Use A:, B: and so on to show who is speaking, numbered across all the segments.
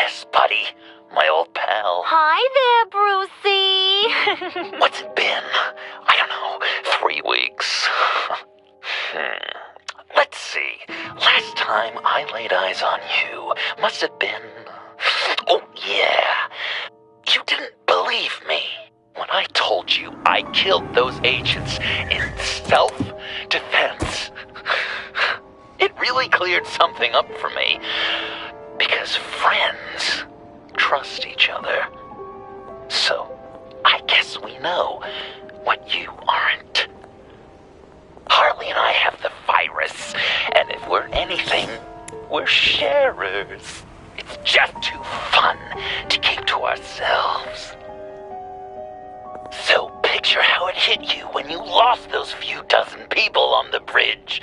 A: Agnes, buddy. My old pal.
B: Hi there, Brucey.
A: What's it been? I don't know, 3 weeks. Let's see. Last time I laid eyes on you must have been... Oh, yeah. You didn't believe me when I told you I killed those agents in self-defense. It really cleared something up for me. Because friends trust each other. So, I guess we know what you aren't. Harley and I have the virus, and if we're anything, we're sharers. It's just too fun to keep to ourselves. So picture how it hit you when you lost those few dozen people on the bridge.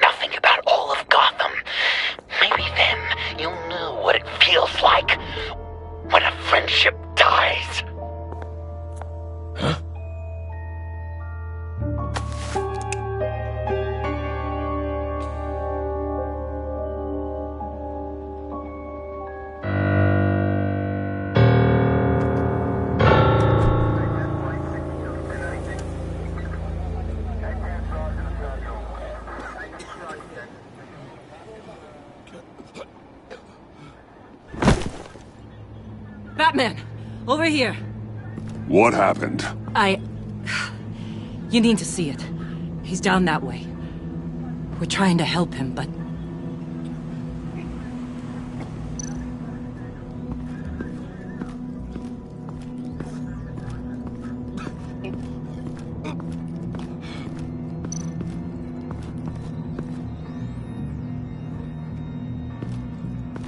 A: Nothing about all of Gotham. Maybe then you'll know what it feels like when a friendship dies.
C: Huh?
D: Batman! Over here!
C: What happened?
D: You need to see it. He's down that way. We're trying to help him, but...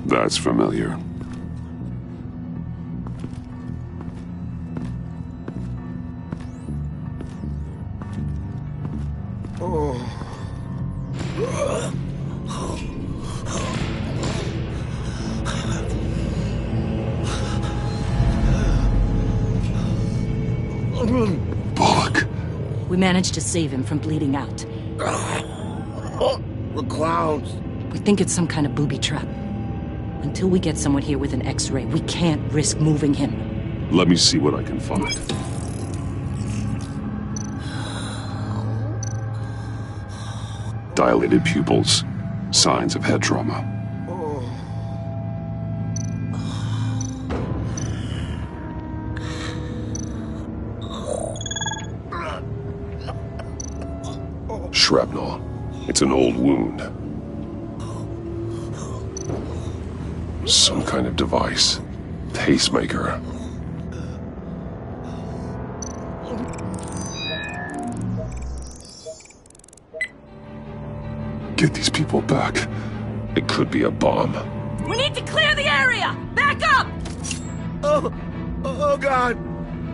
C: That's familiar. Bullock.
D: We managed to save him from bleeding out.
E: The clouds.
D: We think it's some kind of booby trap. Until we get someone here with an X-ray, we can't risk moving him.
C: Let me see what I can find. Dilated pupils. Signs of head trauma. Shrapnel. It's an old wound. Some kind of device. Pacemaker. Get these people back. It could be a bomb.
D: We need to clear the area! Back up!
E: Oh God!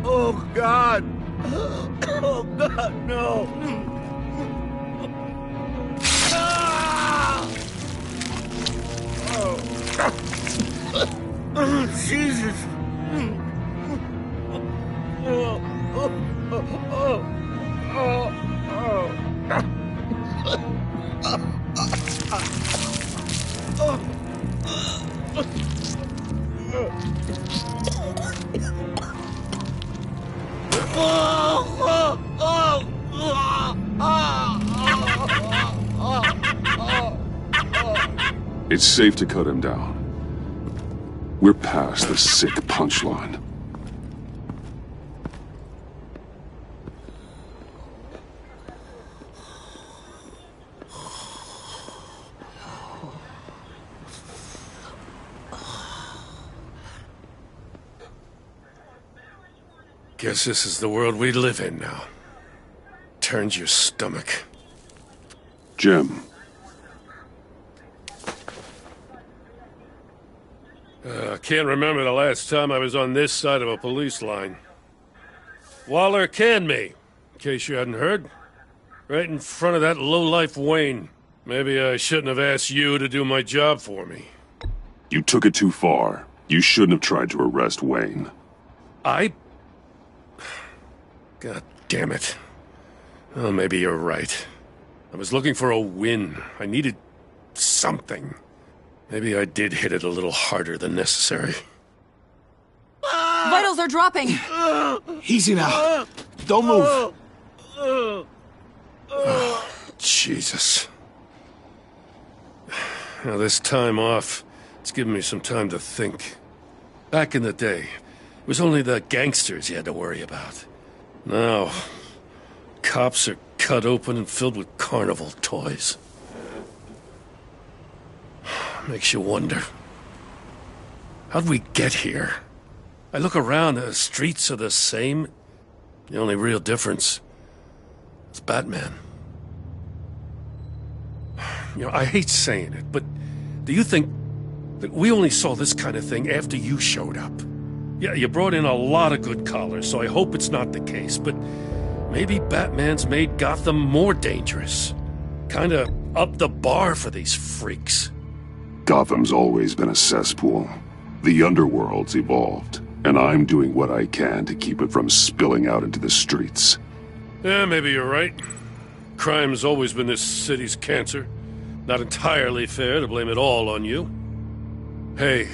E: Oh God! Oh God, no! Oh, Jesus!
C: It's safe to cut him down. We're past the sick punchline.
F: Guess this is the world we live in now. Turns your stomach.
C: Jim.
F: I can't remember the last time I was on this side of a police line. Waller canned me, in case you hadn't heard. Right in front of that lowlife Wayne. Maybe I shouldn't have asked you to do my job for me.
C: You took it too far. You shouldn't have tried to arrest Wayne.
F: God damn it. Well, maybe you're right. I was looking for a win. I needed something. Maybe I did hit it a little harder than necessary.
D: Vitals are dropping!
E: Easy now. Don't move.
F: Jesus. Now, this time off, it's given me some time to think. Back in the day, it was only the gangsters you had to worry about. Now, cops are cut open and filled with carnival toys. Makes you wonder. How'd we get here? I look around, the streets are the same. The only real difference is Batman. You know, I hate saying it, but do you think that we only saw this kind of thing after you showed up? Yeah, you brought in a lot of good callers, so I hope it's not the case, but maybe Batman's made Gotham more dangerous. Kinda up the bar for these freaks.
C: Gotham's always been a cesspool. The underworld's evolved, and I'm doing what I can to keep it from spilling out into the streets.
F: Yeah, maybe you're right. Crime's always been this city's cancer. Not entirely fair to blame it all on you. Hey,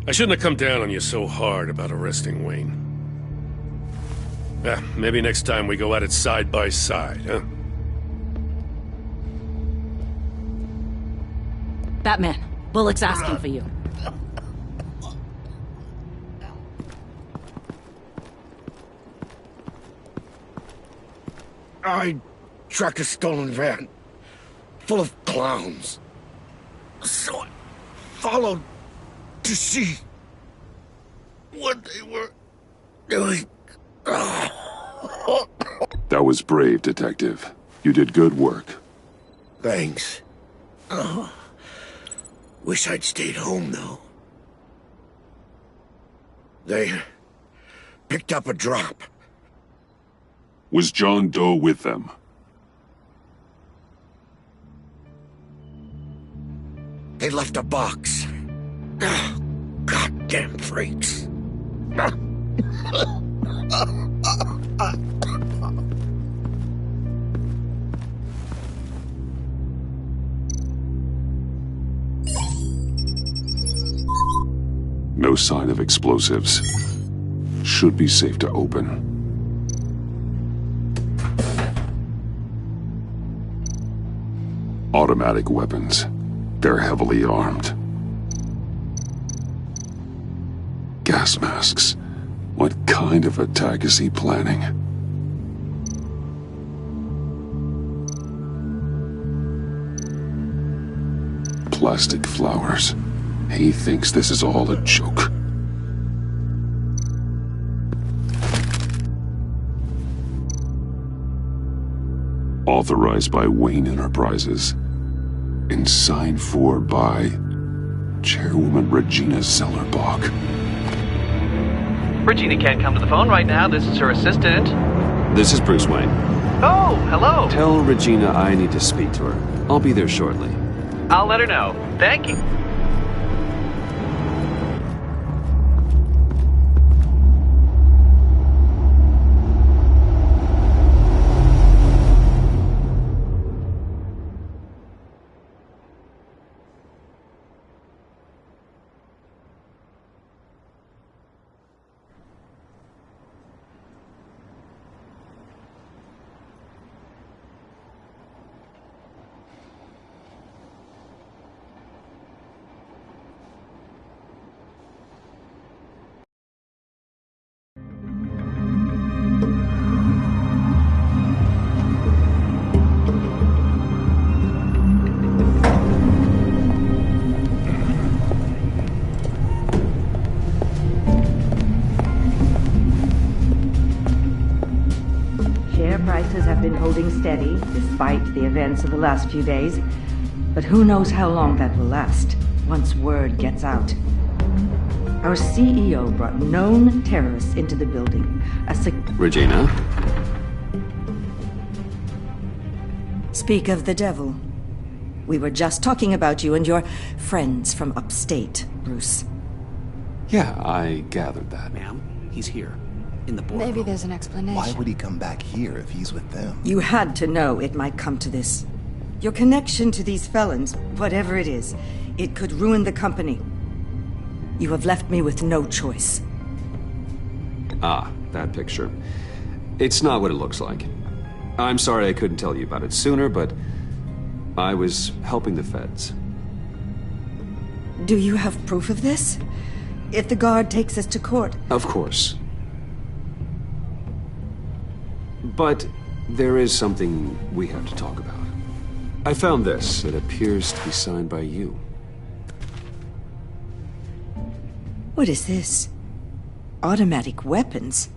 F: I shouldn't have come down on you so hard about arresting Wayne. Yeah, maybe next time we go at it side by side, huh?
D: Batman, Bullock's asking for you.
E: I tracked a stolen van full of clowns. So I followed to see what they were doing.
C: That was brave, Detective. You did good work.
E: Thanks. Wish I'd stayed home, though. They picked up a drop.
C: Was John Doe with them?
E: They left a box. Goddamn freaks.
C: No sign of explosives. Should be safe to open. Automatic weapons. They're heavily armed. Gas masks. What kind of attack is he planning? Plastic flowers. He thinks this is all a joke. Authorized by Wayne Enterprises. And signed for by Chairwoman Regina Zellerbach.
B: Regina can't come to the phone right now. This is her assistant.
G: This is Bruce Wayne.
B: Oh, hello.
G: Tell Regina I need to speak to her. I'll be there shortly.
B: I'll let her know. Thank you.
H: Prices have been holding steady despite the events of the last few days. But who knows how long that will last once word gets out. Our CEO brought known terrorists into the building.
G: Regina?
H: Speak of the devil. We were just talking about you and your friends from upstate, Bruce.
G: Yeah, I gathered that.
I: Ma'am, he's here. In the boardroom.
J: Maybe there's an explanation.
K: Why would he come back here if he's with them?
H: You had to know it might come to this. Your connection to these felons, whatever it is, it could ruin the company. You have left me with no choice.
G: Ah, that picture. It's not what it looks like. I'm sorry I couldn't tell you about it sooner, but I was helping the feds.
H: Do you have proof of this? If the guard takes us to court?
G: Of course. But there is something we have to talk about. I found this. It appears to be signed by you.
H: What is this? Automatic weapons?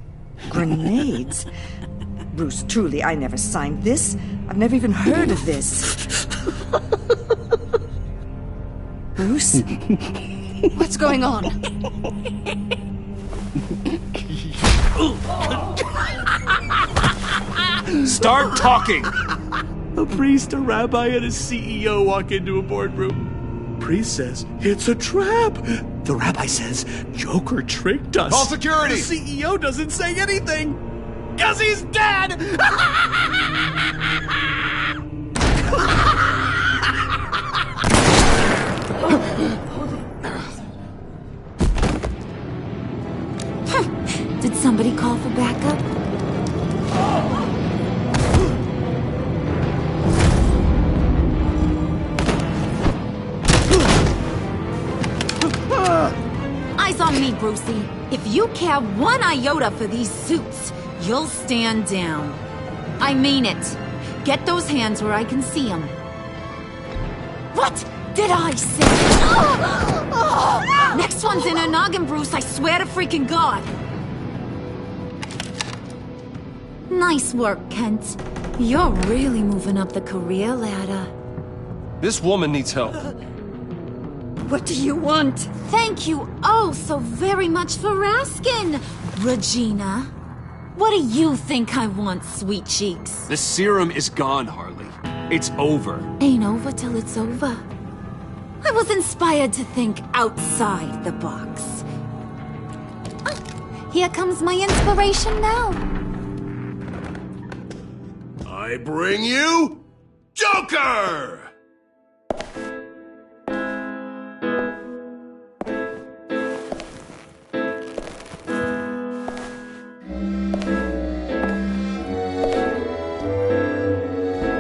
H: Grenades? Bruce, truly, I never signed this. I've never even heard of this. Bruce?
J: What's going on?
G: Start talking!
E: A priest, a rabbi, and a CEO walk into a boardroom. Priest says, it's a trap. The rabbi says, Joker tricked us.
K: Call security!
E: The CEO doesn't say anything, because he's dead!
J: Did somebody call for backup? Eyes on me, Brucey. If you care one iota for these suits, you'll stand down. I mean it. Get those hands where I can see them. What did I say? Next one's in a noggin, Bruce, I swear to freaking God. Nice work, Kent. You're really moving up the career ladder.
K: This woman needs help.
H: What do you want?
J: Thank you oh so very much for asking, Regina. What do you think I want, sweet cheeks?
G: The serum is gone, Harley. It's over.
J: Ain't over till it's over. I was inspired to think outside the box. Ah, here comes my inspiration now.
K: I bring you Joker!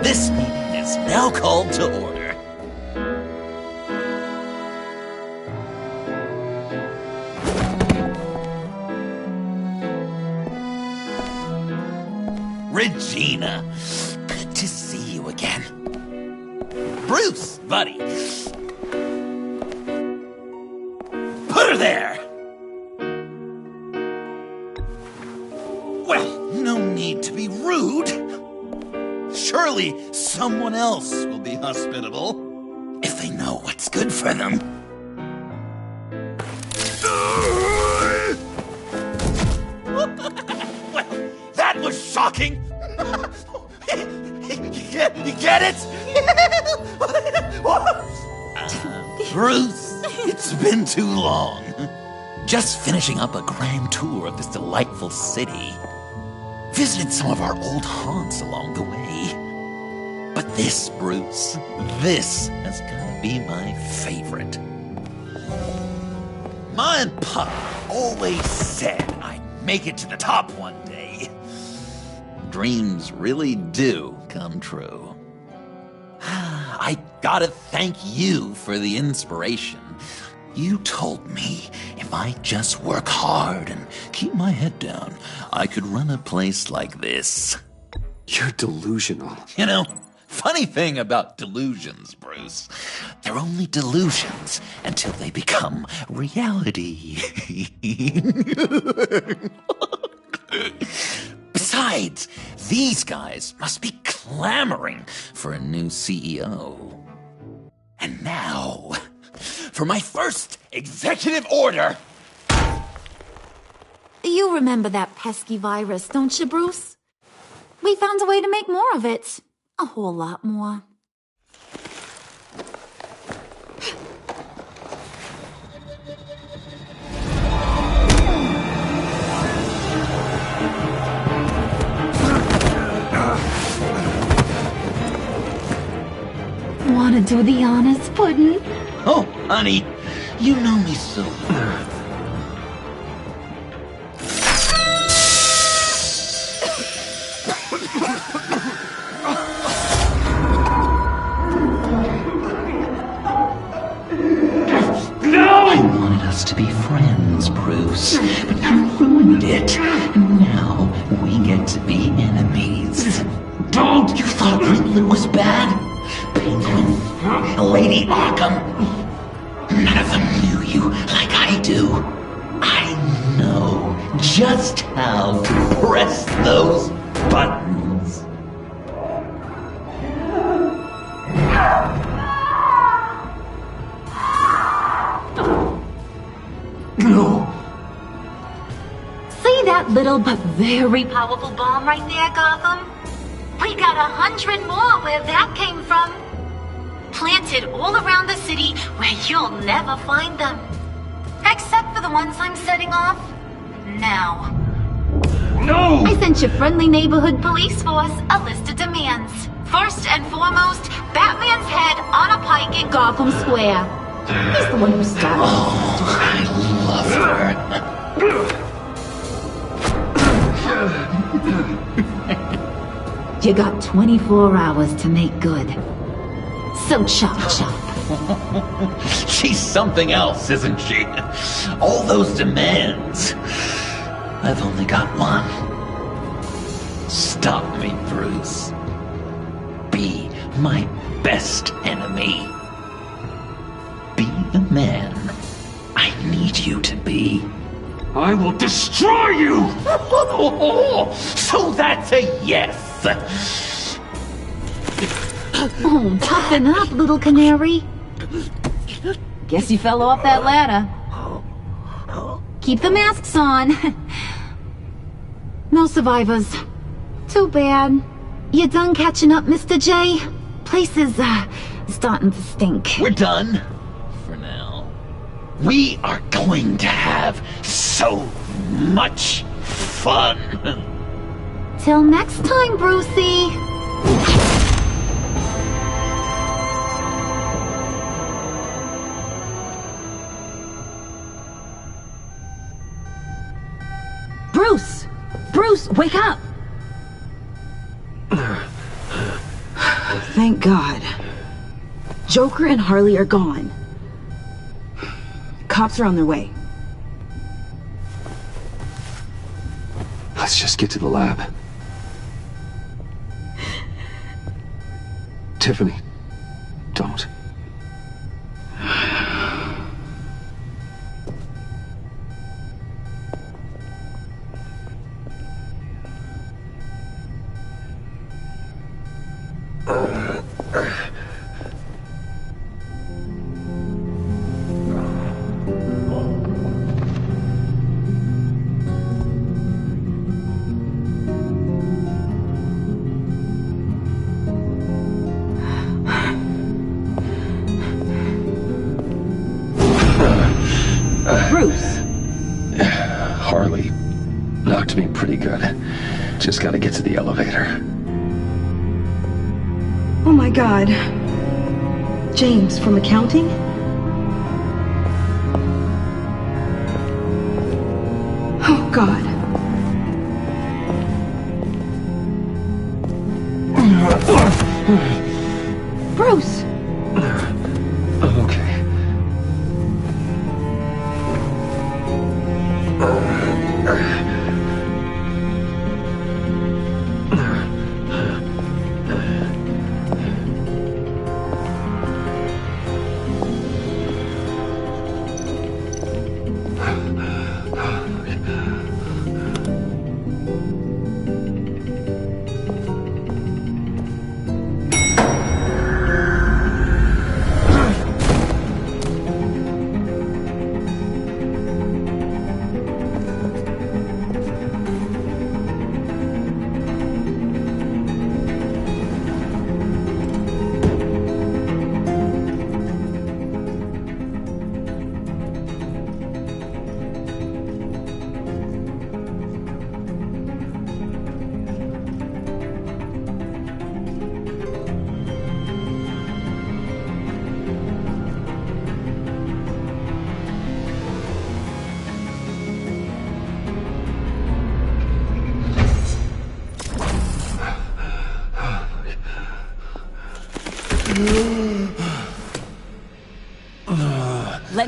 A: This meeting is now called to order. Regina, good to see you again. Bruce, buddy. Put her there! Well, no need to be rude. Surely someone else will be hospitable if they know what's good for them. Well, that was shocking. You get it? Bruce, it's been too long. Just finishing up a grand tour of this delightful city. Visited some of our old haunts along the way. But this, Bruce, this has gotta be my favorite. Ma and Pa always said I'd make it to the top one day. Dreams really do come true. I gotta thank you for the inspiration. You told me if I just work hard and keep my head down, I could run a place like this.
G: You're delusional.
A: You know, funny thing about delusions, Bruce. They're only delusions until they become reality. Besides, these guys must be clamoring for a new CEO. And now, for my first executive order.
J: You remember that pesky virus, don't you, Bruce? We found a way to make more of it. A whole lot more. wanna do the honors, Puddin'?
A: Oh, honey, you know me so well. I wanted us to be friends, Bruce, but you ruined it. And now we get to be enemies. Don't! You thought Riddler was bad? Penguin, Lady Arkham. None of them knew you like I do. I know just how to press those buttons. No.
J: See that little but very powerful bomb right there, Gotham? We got 100 more where that came from. Planted all around the city where you'll never find them. Except for the ones I'm setting off now.
K: No!
J: I sent your friendly neighborhood police force a list of demands. First and foremost, Batman's head on a pike in Gotham Square. He's the one who started.
A: Oh, I love her.
J: You got 24 hours to make good. So chop chop.
A: She's something else, isn't she? All those demands. I've only got one. Stop me, Bruce. Be my best enemy. Be the man I need you to be.
K: I will destroy you!
A: So that's a yes.
J: Oh, toughen up, little canary. Guess you fell off that ladder. Keep the masks on. No survivors. Too bad. You done catching up, Mr. J? Place is, starting to stink.
A: We're done. For now. We are going to have so much fun.
J: Till next time, Brucey.
D: Bruce! Bruce, wake up! Thank God. Joker and Harley are gone. Cops are on their way.
G: Let's just get to the lab. Tiffany, don't.
D: Bruce!
G: Harley knocked me pretty good. Just gotta get to the elevator.
D: Oh my God. James, from accounting? Oh God. Bruce!
G: Okay.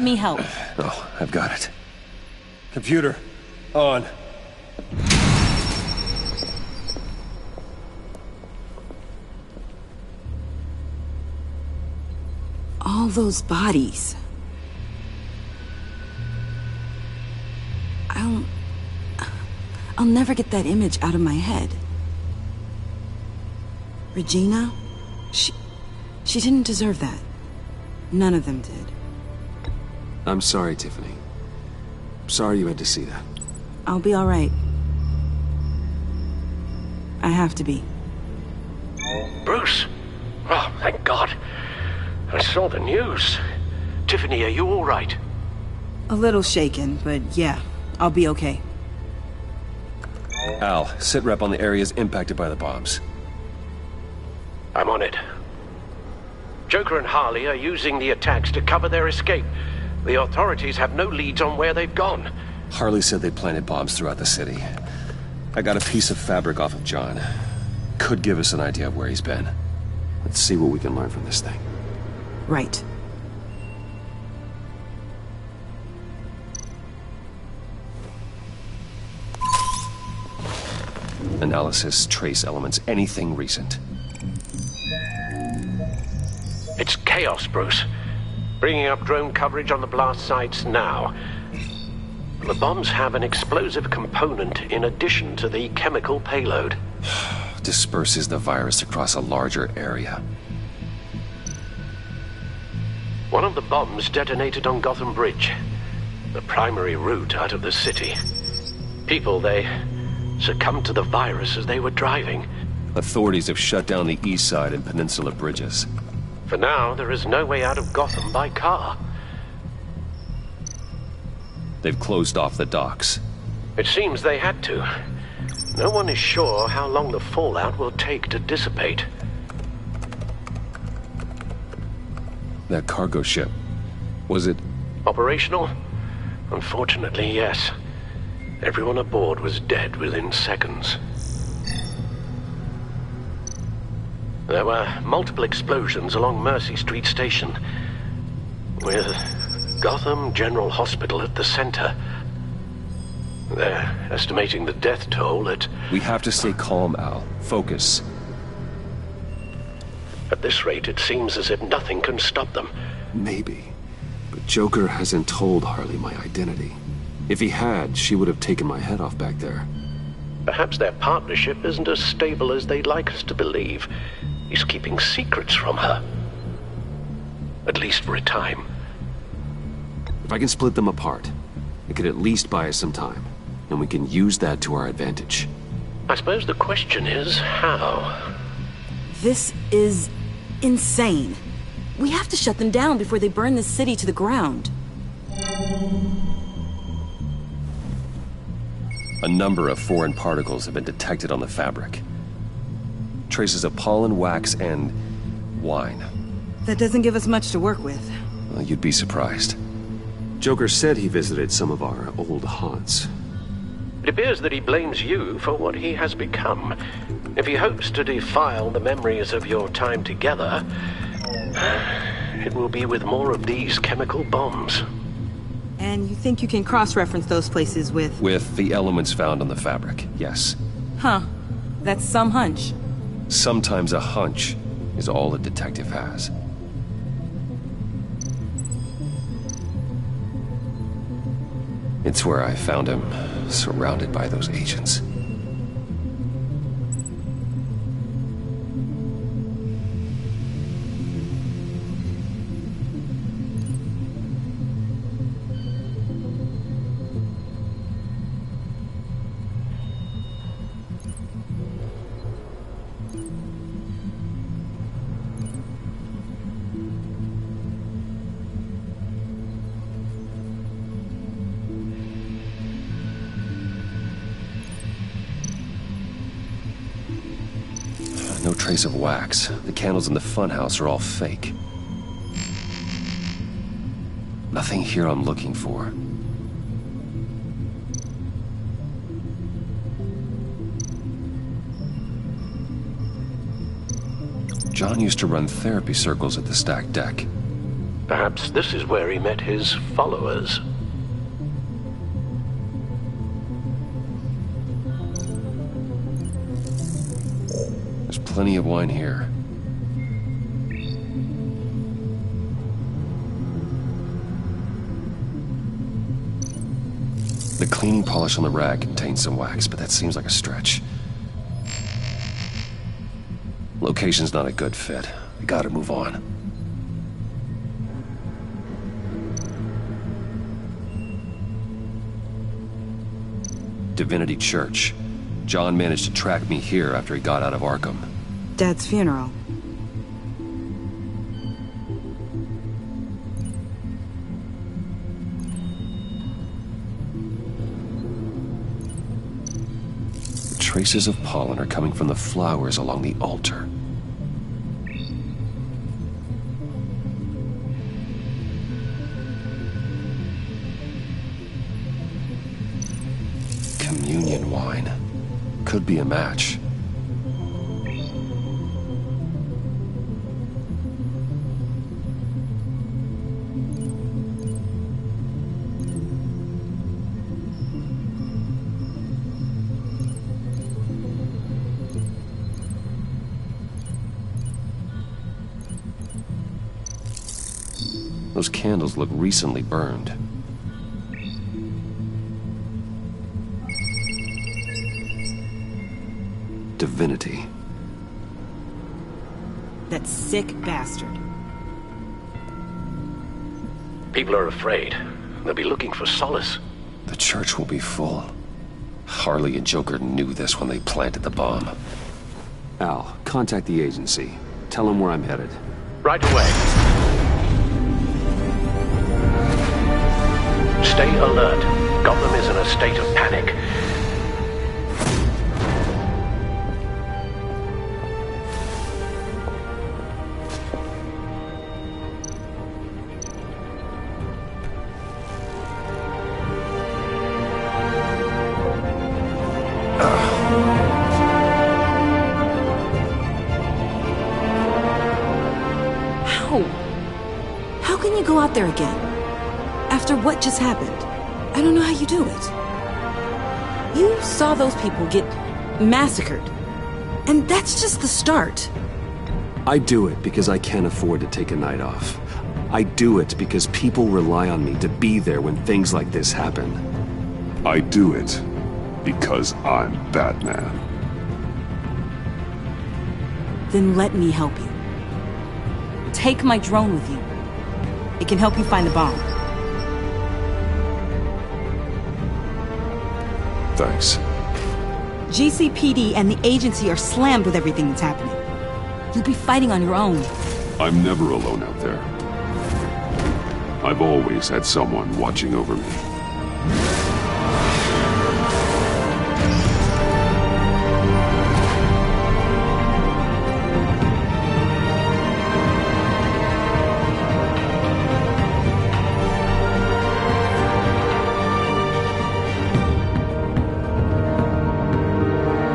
D: Let me help.
G: Oh, I've got it. Computer, on.
D: All those bodies. I'll never get that image out of my head. Regina? She didn't deserve that. None of them did.
G: I'm sorry, Tiffany. I'm sorry you had to see that.
D: I'll be all right. I have to be.
L: Bruce! Oh, thank God. I saw the news. Tiffany, are you all right?
D: A little shaken, but yeah, I'll be okay.
G: Al, sit rep on the areas impacted by the bombs.
L: I'm on it. Joker and Harley are using the attacks to cover their escape. The authorities have no leads on where they've gone.
G: Harley said they planted bombs throughout the city. I got a piece of fabric off of John. Could give us an idea of where he's been. Let's see what we can learn from this thing.
D: Right.
G: Analysis, trace elements, anything recent.
L: It's chaos, Bruce. Bringing up drone coverage on the blast sites now. The bombs have an explosive component in addition to the chemical payload.
G: Disperses the virus across a larger area.
L: One of the bombs detonated on Gotham Bridge, the primary route out of the city. People, they succumbed to the virus as they were driving.
G: Authorities have shut down the east side and peninsula bridges.
L: For now, there is no way out of Gotham by car.
G: They've closed off the docks.
L: It seems they had to. No one is sure how long the fallout will take to dissipate.
G: That cargo ship, was it...
L: Operational? Unfortunately, yes. Everyone aboard was dead within seconds. There were multiple explosions along Mercy Street Station, with Gotham General Hospital at the center. They're estimating the death toll at...
G: We have to stay calm, Al. Focus.
L: At this rate, it seems as if nothing can stop them.
G: Maybe. But Joker hasn't told Harley my identity. If he had, she would have taken my head off back there.
L: Perhaps their partnership isn't as stable as they'd like us to believe. He's keeping secrets from her. At least for a time.
G: If I can split them apart, it could at least buy us some time. And we can use that to our advantage.
L: I suppose the question is, how?
D: This is insane. We have to shut them down before they burn this city to the ground.
G: A number of foreign particles have been detected on the fabric. Traces of pollen, wax, and wine.
D: That doesn't give us much to work with.
G: Well, you'd be surprised. Joker said he visited some of our old haunts.
L: It appears that he blames you for what he has become. If he hopes to defile the memories of your time together, it will be with more of these chemical bombs.
D: And you think you can cross-reference those places with...
G: With the elements found on the fabric, yes.
D: Huh. That's some hunch.
G: Sometimes a hunch is all a detective has. It's where I found him, surrounded by those agents. No trace of wax. The candles in the funhouse are all fake. Nothing here I'm looking for. John used to run therapy circles at the stacked deck.
L: Perhaps this is where he met his followers.
G: There's plenty of wine here. The cleaning polish on the rag contains some wax, but that seems like a stretch. Location's not a good fit. We gotta move on. Divinity Church. John managed to track me here after he got out of Arkham.
M: Dad's funeral.
G: Traces of pollen are coming from the flowers along the altar. Communion wine. Could be a match. Those candles look recently burned. Divinity.
M: That sick bastard.
L: People are afraid. They'll be looking for solace.
G: The church will be full. Harley and Joker knew this when they planted the bomb. Al, contact the agency. Tell them where I'm headed.
L: Right away. Stay alert. Gotham is in a state of panic.
M: How can you go out there again? After what just happened? I don't know how you do it. You saw those people get massacred. And that's just the start.
G: I do it because I can't afford to take a night off. I do it because people rely on me to be there when things like this happen.
C: I do it because I'm Batman.
M: Then let me help you. Take my drone with you. It can help you find the bomb.
C: Thanks.
M: GCPD and the agency are slammed with everything that's happening. You'll be fighting on your own.
C: I'm never alone out there. I've always had someone watching over me.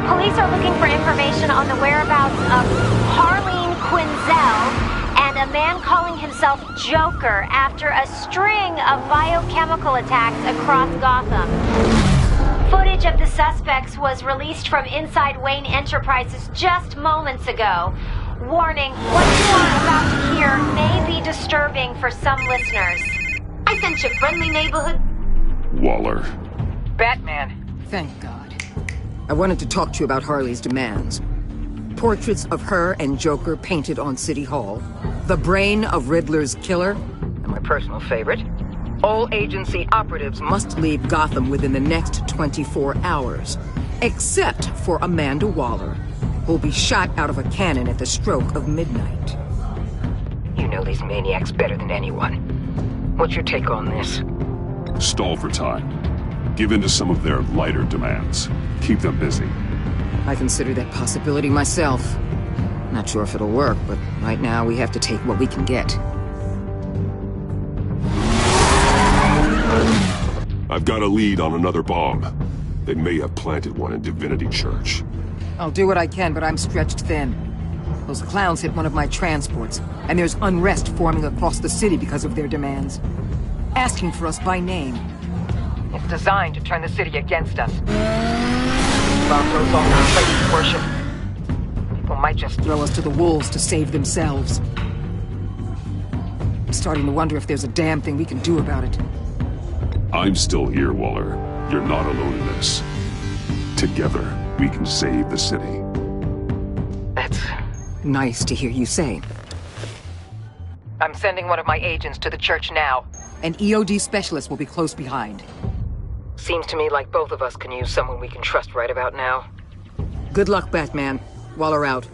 N: Police are looking for information on the whereabouts of Harleen Quinzel and a man calling himself Joker after a string of biochemical attacks across Gotham. Footage of the suspects was released from inside Wayne Enterprises just moments ago. Warning, what you are about to hear may be disturbing for some listeners. I sent you friendly neighborhood...
C: Waller.
O: Batman.
P: Thank God. I wanted to talk to you about Harley's demands. Portraits of her and Joker painted on City Hall. The brain of Riddler's killer. And my personal favorite. All agency operatives must leave Gotham within the next 24 hours. Except for Amanda Waller, who'll be shot out of a cannon at the stroke of midnight. You know these maniacs better than anyone. What's your take on this?
C: Stall for time. Give in to some of their lighter demands. Keep them busy.
P: I consider that possibility myself. Not sure if it'll work, but right now we have to take what we can get.
C: I've got a lead on another bomb. They may have planted one in Divinity Church.
P: I'll do what I can, but I'm stretched thin. Those clowns hit one of my transports, and there's unrest forming across the city because of their demands. Asking for us by name. It's designed to turn the city against us. Bomb goes off in place of worship. People might just throw us to the wolves to save themselves. I'm starting to wonder if there's a damn thing we can do about it.
C: I'm still here, Waller. You're not alone in this. Together, we can save the city.
P: That's nice to hear you say. I'm sending one of my agents to the church now. An EOD specialist will be close behind. Seems to me like both of us can use someone we can trust right about now. Good luck, Batman. Waller out.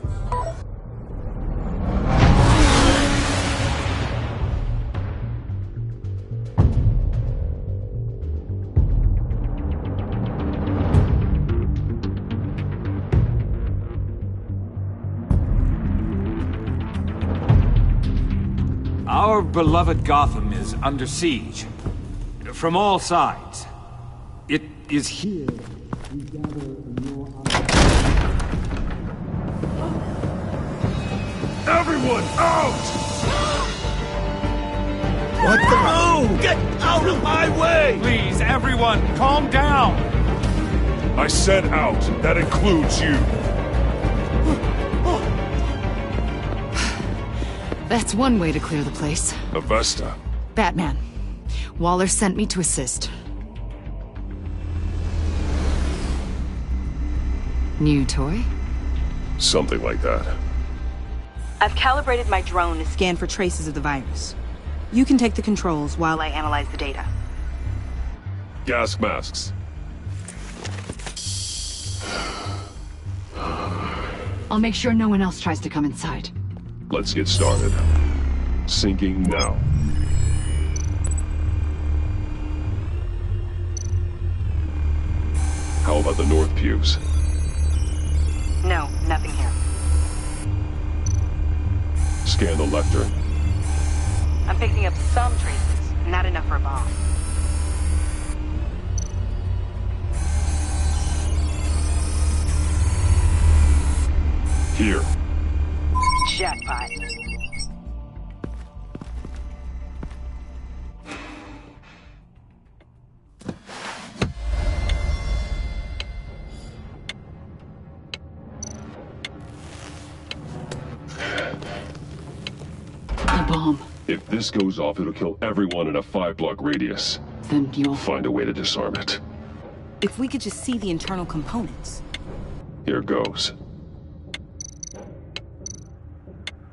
K: Our beloved Gotham is under siege. From all sides. It is here we gather in your honor.
C: Everyone out!
E: What the? Oh! Get out of my way!
K: Please, everyone, calm down!
C: I said out. That includes you.
Q: That's one way to clear the place.
C: Avesta.
Q: Batman. Waller sent me to assist. New toy?
C: Something like that.
M: I've calibrated my drone to scan for traces of the virus. You can take the controls while I analyze the data.
C: Gas masks.
Q: I'll make sure no one else tries to come inside.
C: Let's get started. Syncing now. How about the north pews?
M: No, nothing here.
C: Scan the lectern.
M: I'm picking up some traces, not enough for a bomb.
C: Here.
M: Jackpot.
Q: The bomb.
C: If this goes off, it'll kill everyone in a 5-block radius.
Q: Then you'll
C: find a way to disarm it.
M: If we could just see the internal components.
C: Here goes.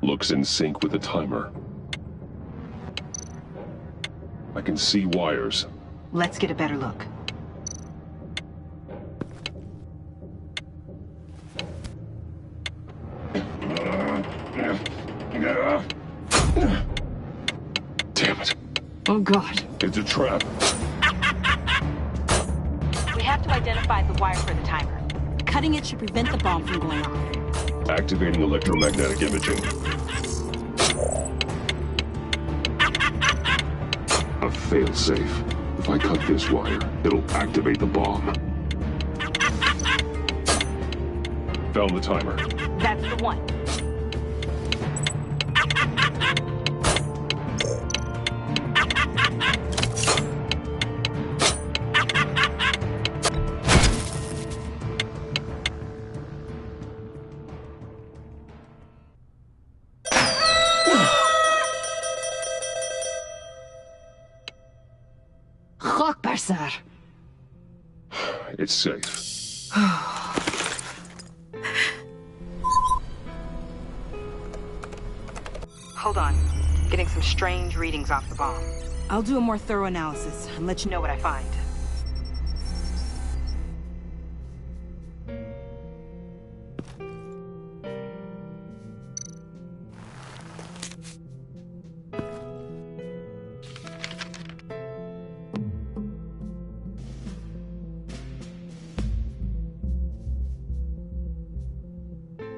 C: Looks in sync with the timer. I can see wires.
M: Let's get a better look.
C: Damn it.
Q: Oh, God.
C: It's a trap.
M: We have to identify the wire for the timer. Cutting it should prevent the bomb from going off.
C: Activating electromagnetic imaging. A failsafe. If I cut this wire, it'll activate the bomb. Found the timer.
M: That's the one.
C: It's safe.
M: Hold on. Getting some strange readings off the bomb. I'll do a more thorough analysis and let you know what I find.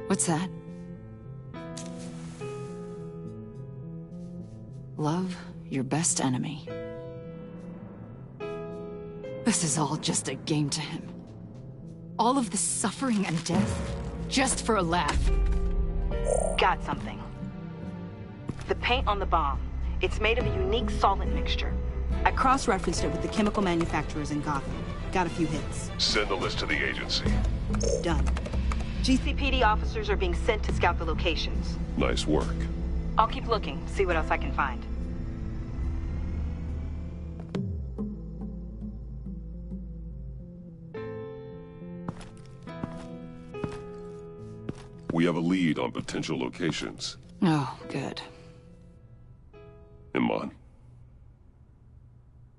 Q: What's that? Love your best enemy. This is all just a game to him. All of this suffering and death, just for a laugh.
R: Got something. The paint on the bomb. It's made of a unique solvent mixture. I cross-referenced it with the chemical manufacturers in Gotham. Got a few hits.
C: Send the list to the agency.
R: Done. GCPD officers are being sent to scout the locations.
C: Nice work.
R: I'll keep looking, see what else I can find.
C: We have a lead on potential locations.
Q: Oh, good.
C: Iman.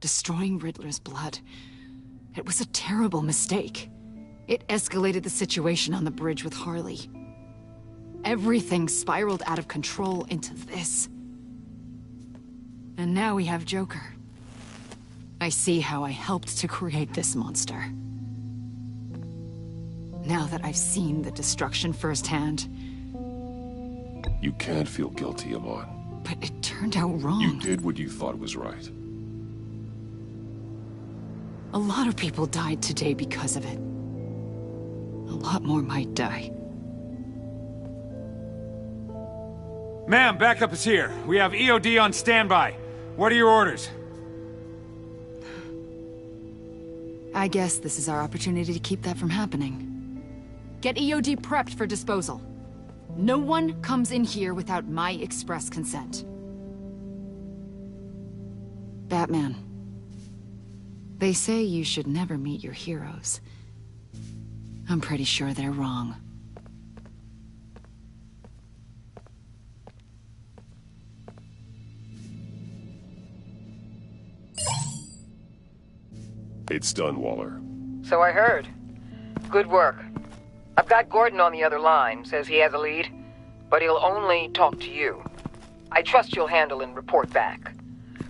Q: Destroying Riddler's blood. It was a terrible mistake. It escalated the situation on the bridge with Harley. Everything spiraled out of control into this. And now we have Joker. I see how I helped to create this monster. Now that I've seen the destruction firsthand.
C: You can't feel guilty, Iman.
Q: But it turned out wrong.
C: You did what you thought was right.
Q: A lot of people died today because of it. A lot more might die.
K: Ma'am, backup is here. We have EOD on standby. What are your orders?
Q: I guess this is our opportunity to keep that from happening. Get EOD prepped for disposal. No one comes in here without my express consent. Batman. They say you should never meet your heroes. I'm pretty sure they're wrong.
C: It's done, Waller.
P: So I heard. Good work. I've got Gordon on the other line, says he has a lead, but he'll only talk to you. I trust you'll handle and report back.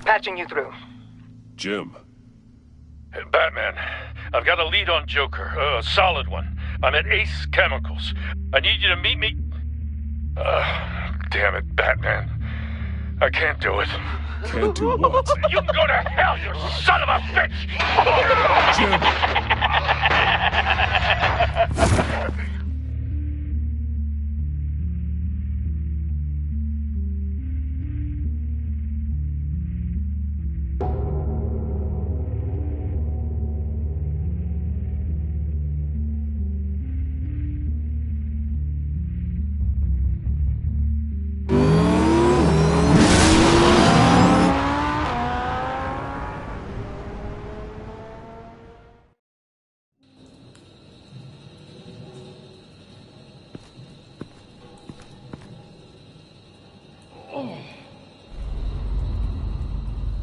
P: Patching you through.
C: Jim.
F: Hey, Batman, I've got a lead on Joker, a solid one. I'm at Ace Chemicals. I need you to meet me... damn it, Batman. I can't do it.
C: Can't do what?
F: You can go to hell, you son of a bitch! Jim!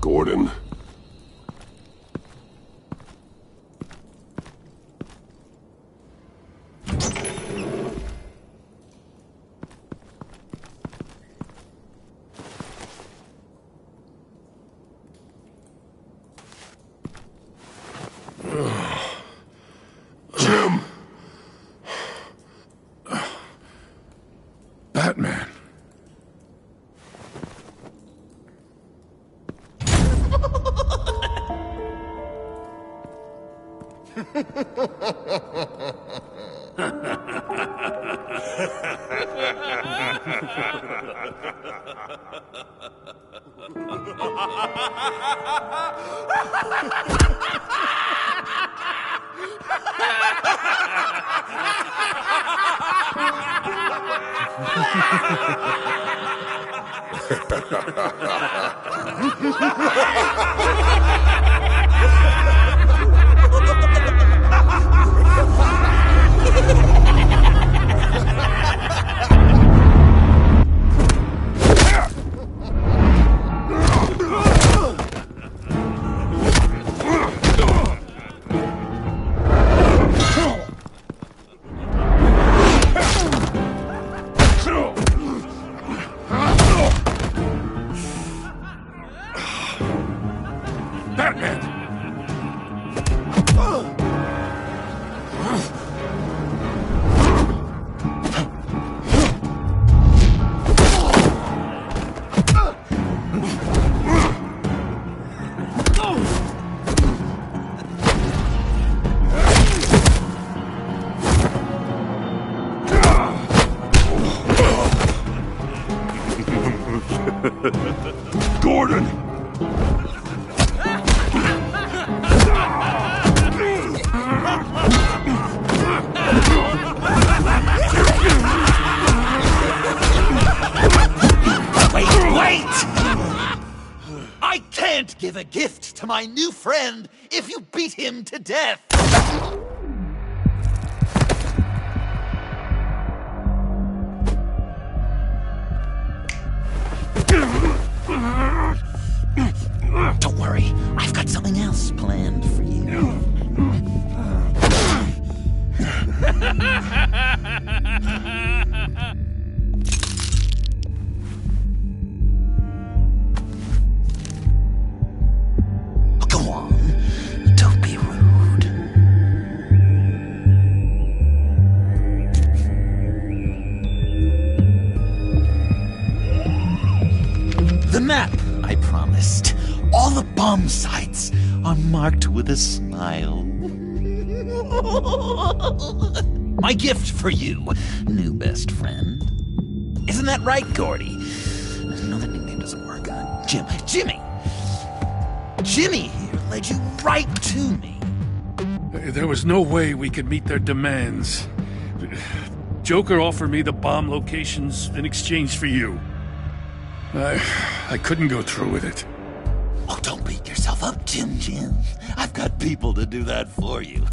C: Gordon. Jim! Batman.
A: a gift to my new friend if you beat him to death. Don't worry, I've got something else planned for you. Go on, don't be rude. The map I promised. All the bomb sites are marked with a smile. My gift for you, new best friend. Isn't that right, Gordy? No, that nickname doesn't work. Jimmy here led you right to me.
F: There was no way we could meet their demands. Joker offered me the bomb locations in exchange for you. I couldn't go through with it.
A: Oh, don't beat yourself up, Jim. I've got people to do that for you.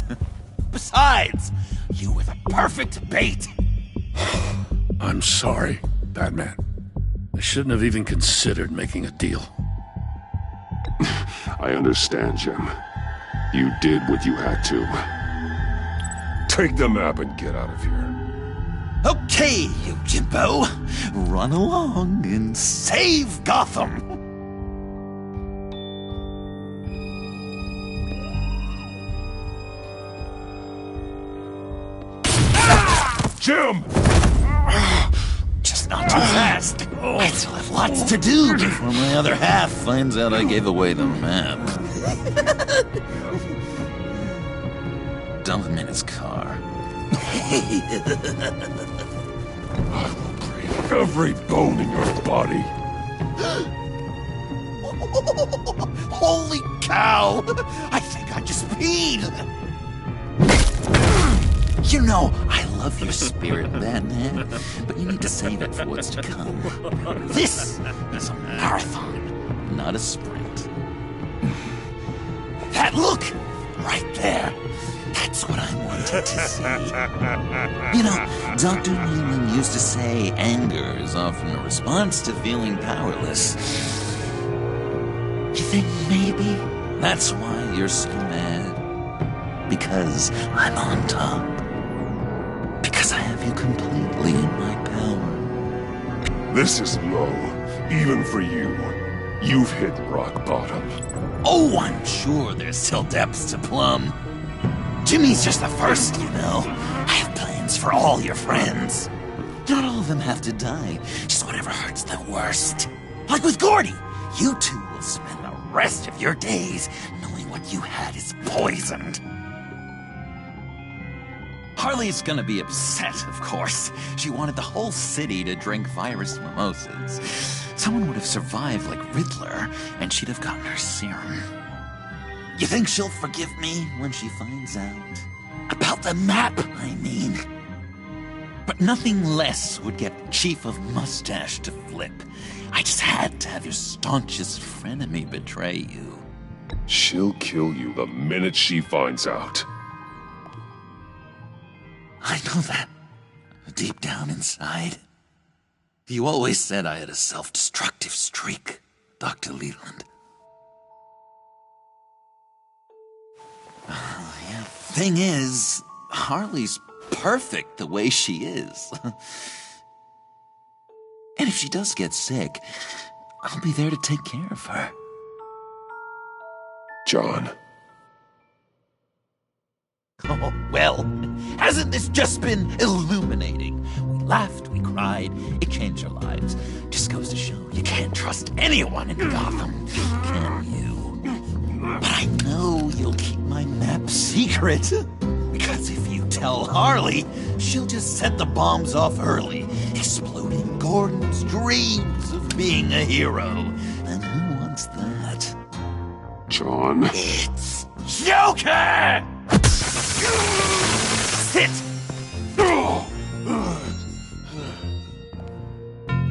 A: Besides, you were the perfect bait.
F: I'm sorry, Batman. I shouldn't have even considered making a deal.
C: I understand, Jim. You did what you had to. Take the map and get out of here.
A: Okay, you Jimbo. Run along and save Gotham.
C: Jim!
A: Just not too fast. I still have lots to do before my other half finds out I gave away the map. Dump him in his car.
C: I will break every bone in your body.
A: Holy cow! I think I just peed! You know, I love your spirit, Batman, but you need to save it for what's to come. This is a marathon, not a sprint. That look! Right there. That's what I wanted to see. You know, Dr. Newman used to say anger is often a response to feeling powerless. You think maybe that's why you're so mad? Because I'm on top? Because I have you completely in my power?
C: This is low, even for you. You've hit rock bottom.
A: Oh, I'm sure there's still depths to plumb. Jimmy's just the first, you know. I have plans for all your friends. Not all of them have to die, just whatever hurts them worst. Like with Gordy, you two will spend the rest of your days knowing what you had is poisoned. Harley's gonna be upset, of course. She wanted the whole city to drink virus mimosas. Someone would have survived like Riddler, and she'd have gotten her serum. You think she'll forgive me when she finds out? About the map, I mean. But nothing less would get Chief of Mustache to flip. I just had to have your staunchest frenemy betray you.
C: She'll kill you the minute she finds out.
A: I know that. Deep down inside. You always said I had a self-destructive streak, Dr. Leland. Yeah. Thing is, Harley's perfect the way she is. And if she does get sick, I'll be there to take care of her.
C: John.
A: Oh, well, hasn't this just been illuminating? We laughed, we cried, it changed our lives. Just goes to show you can't trust anyone in Gotham, can you? But I know you'll keep my map secret. Because if you tell Harley, she'll just set the bombs off early, exploding Gordon's dreams of being a hero. And who wants that?
C: John.
A: It's Joker! Sit!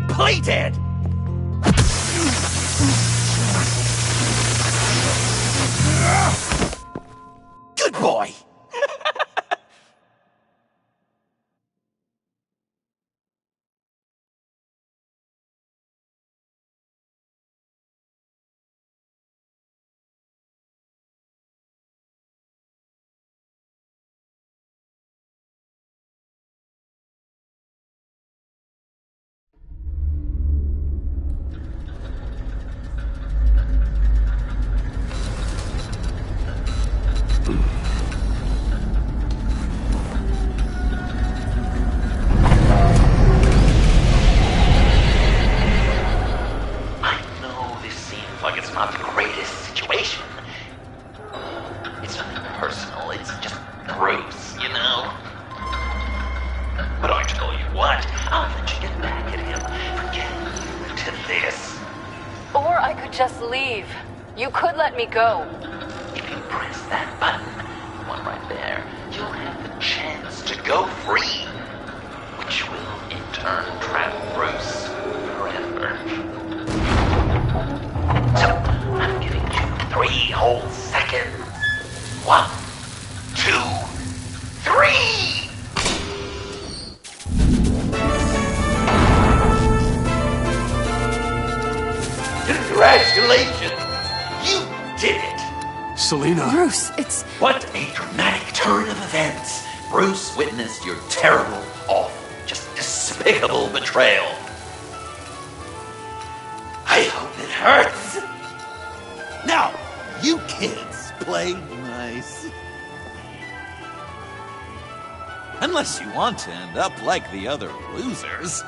A: Play dead!
O: just leave. You could let me go.
A: If you press that button, one right there, you'll have the chance to go free, which will in turn trap Bruce forever. So, I'm giving you 3 whole seconds. 1, 2, 3! Congratulations! You did it!
G: Selena!
M: Bruce, it's...
A: What a dramatic turn of events! Bruce witnessed your terrible, awful, just despicable betrayal. I hope it hurts! Now, you kids play nice. Unless you want to end up like the other losers.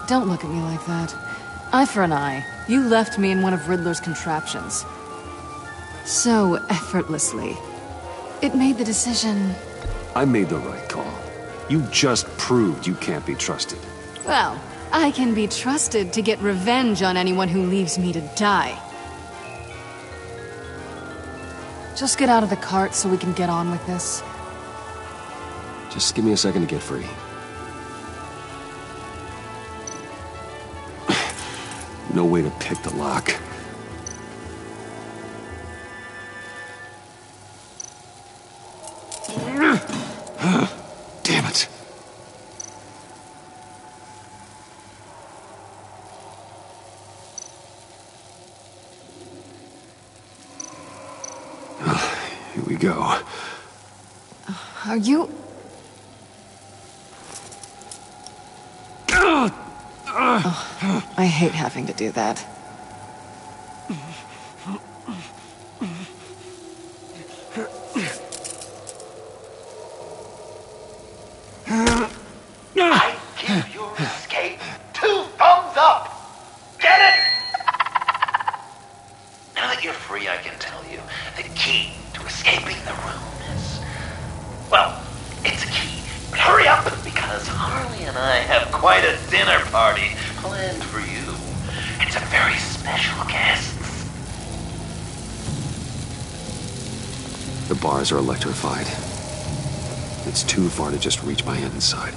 Q: Don't look at me like that. Eye for an eye. You left me in one of Riddler's contraptions. So effortlessly. It made the decision...
G: I made the right call. You just proved you can't be trusted.
Q: Well, I can be trusted to get revenge on anyone who leaves me to die. Just get out of the cart so we can get on with this.
G: Just give me a second to get free. No way to pick the lock. Damn it. Here we go.
Q: Are you... Oh, I hate having to do that.
A: I give your escape 2 thumbs up! Get it? Now that you're free, I can tell you the key to escaping the room is... Well, it's a key. But hurry up, because Harley and I have quite a dinner party planned for you. And some very special guests.
G: The bars are electrified. It's too far to just reach my hand inside.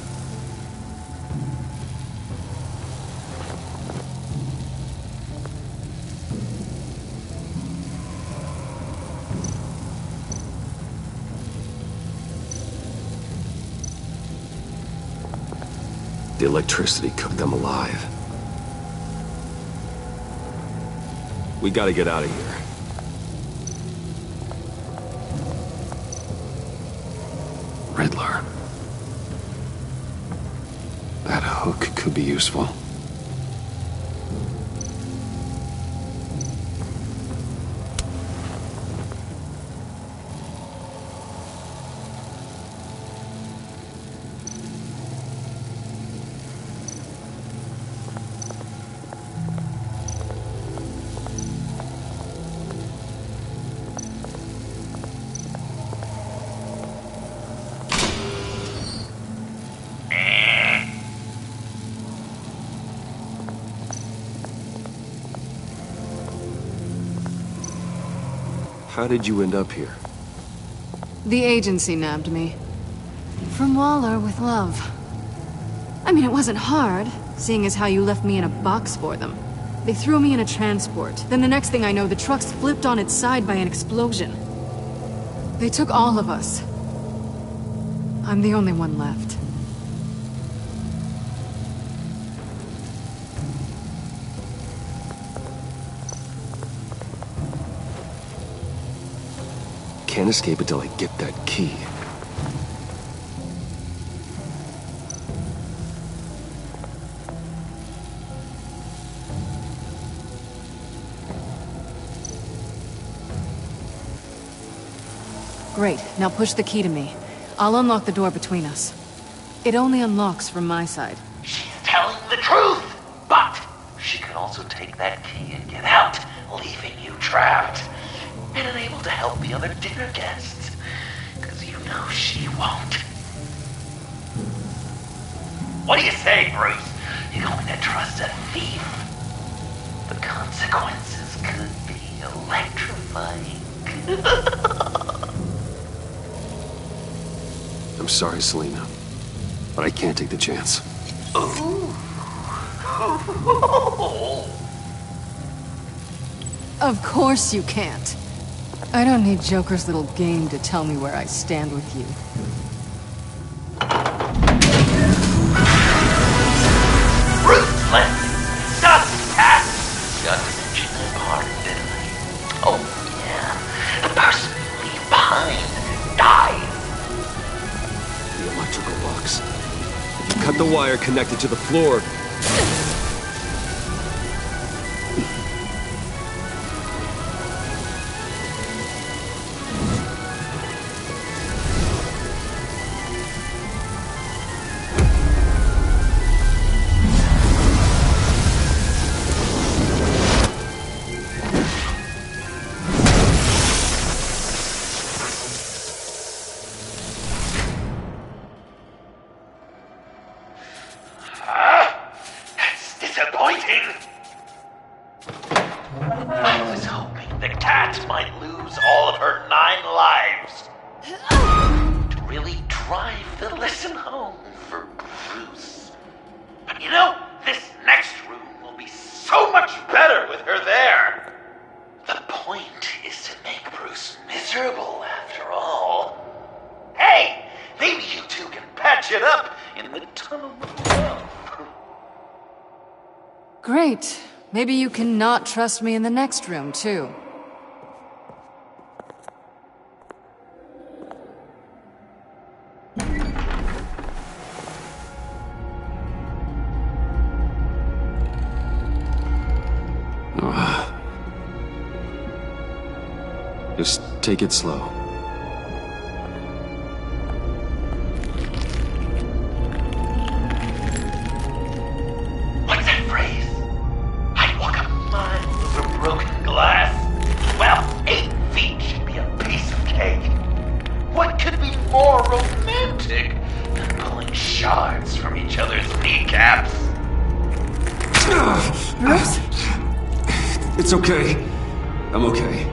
G: The electricity cooked them alive. We gotta get out of here. Riddler. That hook could be useful. How did you end up here?
Q: The agency nabbed me. From Waller with love. I mean, it wasn't hard, seeing as how you left me in a box for them. They threw me in a transport. Then the next thing I know, the truck's flipped on its side by an explosion. They took all of us. I'm the only one left.
G: Can't escape until I get that key.
Q: Great, now push the key to me. I'll unlock the door between us. It only unlocks from my side.
A: She's telling the truth! But she could also take that key and get out, leaving you trapped and unable to help the other dinner guests. No, she won't. What do you say, Bruce? You're going to trust a thief? The consequences could be electrifying.
G: I'm sorry, Selena, but I can't take the chance.
A: Ooh.
Q: Of course you can't. I don't need Joker's little game to tell me where I stand with you.
A: Ruthless! Stop, cat! Got to mention that part, didn't I? Oh, yeah. The person you leave behind dies.
G: The electrical box. If you cut the wire connected to the floor...
A: That's disappointing. I was hoping the cat might lose all of her 9 lives. To really drive the lesson home for Bruce. But you know, this next room will be so much better with her there. The point is to make Bruce miserable, after all. Hey, maybe you two can patch it up in the tunnel of love.
Q: Great. Maybe you can not trust me in the next room, too.
G: Just take it slow.
A: What's that phrase? I'd walk a mile over broken glass. Well, 8 feet should be a piece of cake. What could be more romantic than pulling shards from each other's kneecaps?
Q: Bruce?
G: It's okay. I'm okay.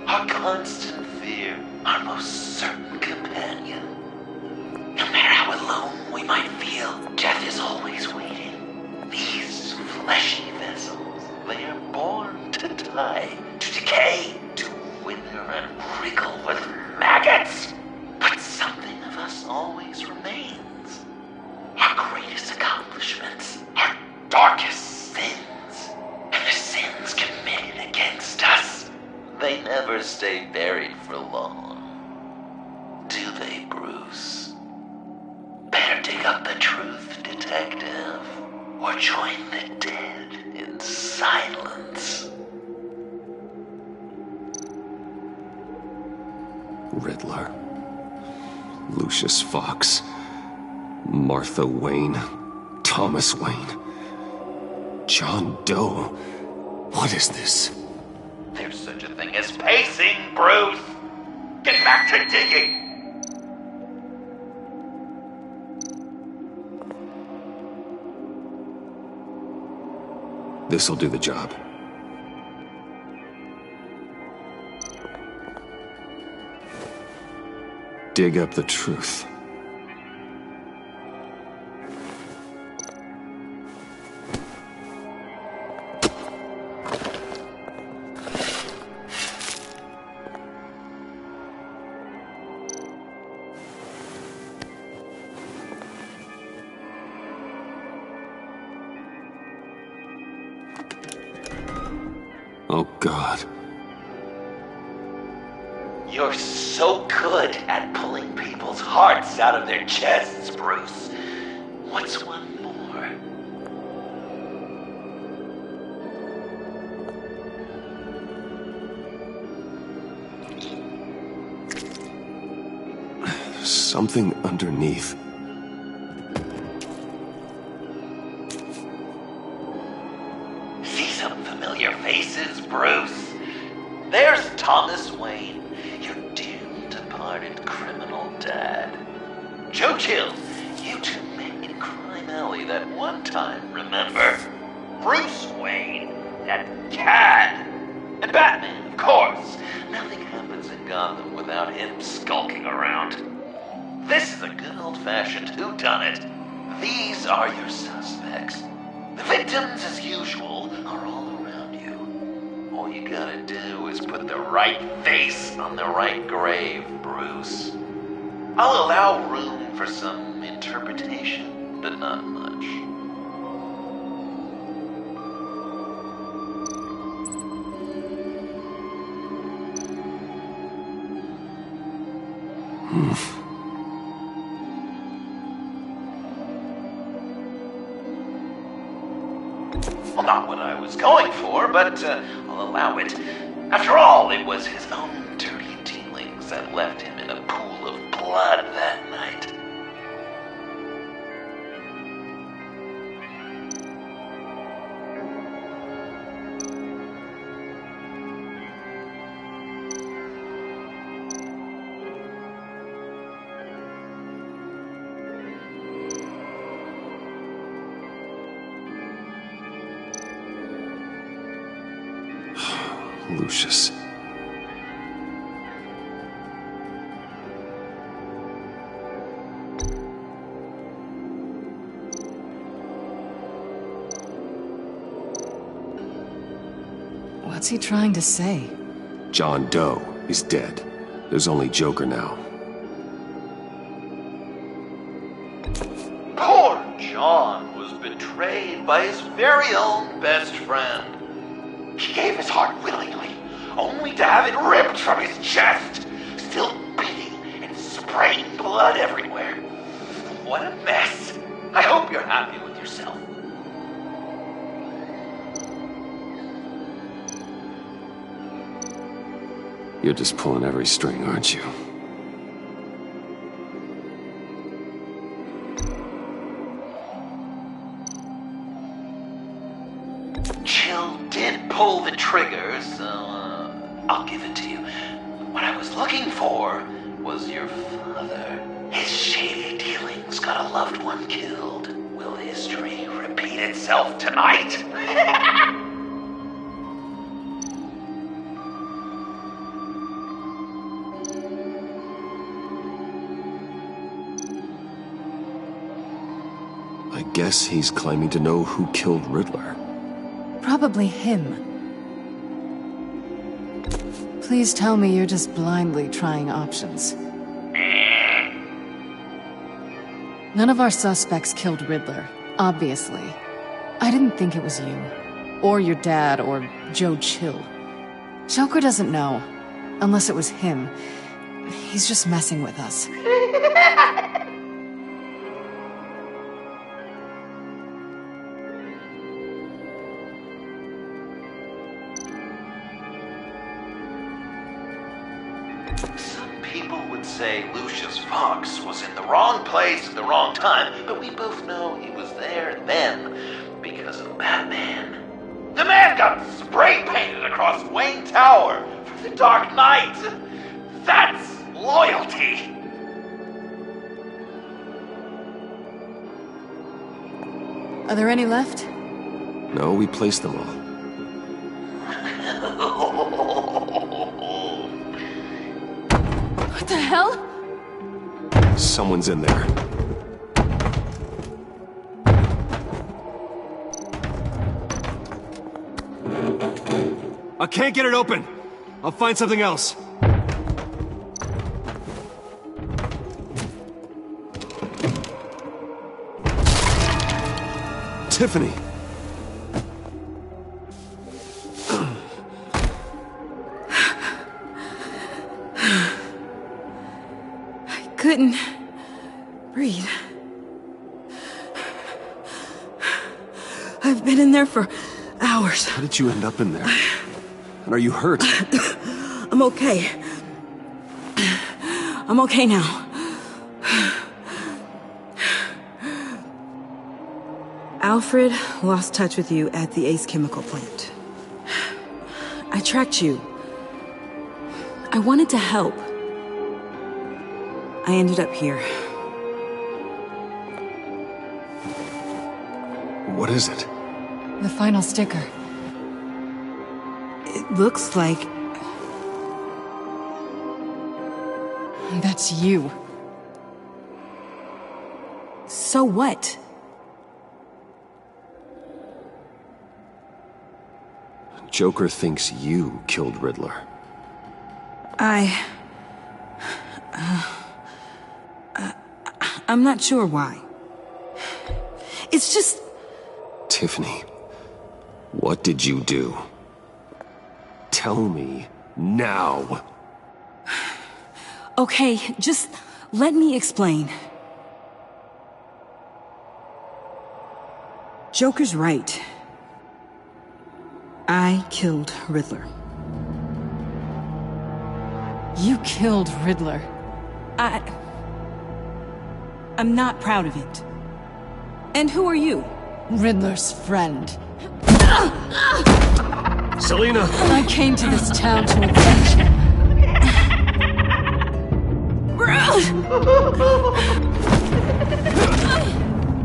A: Our constant fear, our most certain companion. No matter how alone we might feel, death is always waiting. These fleshy vessels, they are born to die, to decay, to wither and wriggle with maggots. But something of us always remains. Our greatest accomplishments, our darkest sins, and the sins committed against us. They never stay buried for long. Do they, Bruce? Better dig up the truth, detective, or join the dead in silence.
G: Riddler. Lucius Fox. Martha Wayne. Thomas Wayne. John Doe. What is this?
A: There's such a thing as pacing, Bruce! Get back to digging!
G: This'll do the job. Dig up the truth. Oh, God.
A: You're so good at pulling people's hearts out of their chests, Bruce. What's one more?
C: Something underneath.
A: See some familiar faces, Bruce? There's Thomas Wayne, your doomed departed criminal dad. Joe Chill, you two met in Crime Alley that one time, remember? Bruce Wayne, that cad. And Batman, of course. Nothing happens in Gotham without him skulking around. This is a good old-fashioned whodunit. These are your suspects. The victims, as usual, are all around you. All you gotta do is put the right face on the right grave, Bruce. I'll allow room for some interpretation, but not much. Well, not what I was going for, but I'll allow it. After all, it was his own dirty dealings that left him in a pool of blood that night.
C: Lucius.
Q: What's he trying to say?
C: John Doe is dead. There's only Joker now.
A: Poor John was betrayed by his very own best friend. He gave his heart willingly, only to have it ripped from his chest, still beating and spraying blood everywhere. What a mess. I hope you're happy with yourself.
C: You're just pulling every string, aren't you?
A: Chill did pull the trigger, so I'll give it to you. What I was looking for was your father. His shady dealings got a loved one killed. Will history repeat itself tonight?
C: I guess he's claiming to know who killed Riddler.
Q: Probably him. Please tell me you're just blindly trying options. None of our suspects killed Riddler, obviously. I didn't think it was you, or your dad, or Joe Chill. Joker doesn't know, unless it was him. He's just messing with us.
A: People would say Lucius Fox was in the wrong place at the wrong time, but we both know he was there then because of Batman. The man got spray painted across Wayne Tower for the Dark Knight. That's loyalty.
Q: Are there any left?
C: No, we placed them all.
Q: What the hell?
C: Someone's in there.
G: I can't get it open. I'll find something else.
C: Tiffany!
M: couldn't breathe. I've been in there for hours.
G: How did you end up in there? And are you hurt?
M: I'm okay. I'm okay now. Alfred lost touch with you at the Ace Chemical plant. I tracked you. I wanted to help. I ended up here.
G: What is it?
Q: The final sticker.
M: It looks like...
Q: That's you.
M: So what?
G: Joker thinks you killed Riddler.
M: I'm not sure why. It's just...
G: Tiffany, what did you do? Tell me now.
M: Okay, just let me explain. Joker's right. I killed Riddler.
Q: You killed Riddler.
M: I'm not proud of it. And who are you?
Q: Riddler's friend.
G: Selina!
Q: I came to this town to avenge him.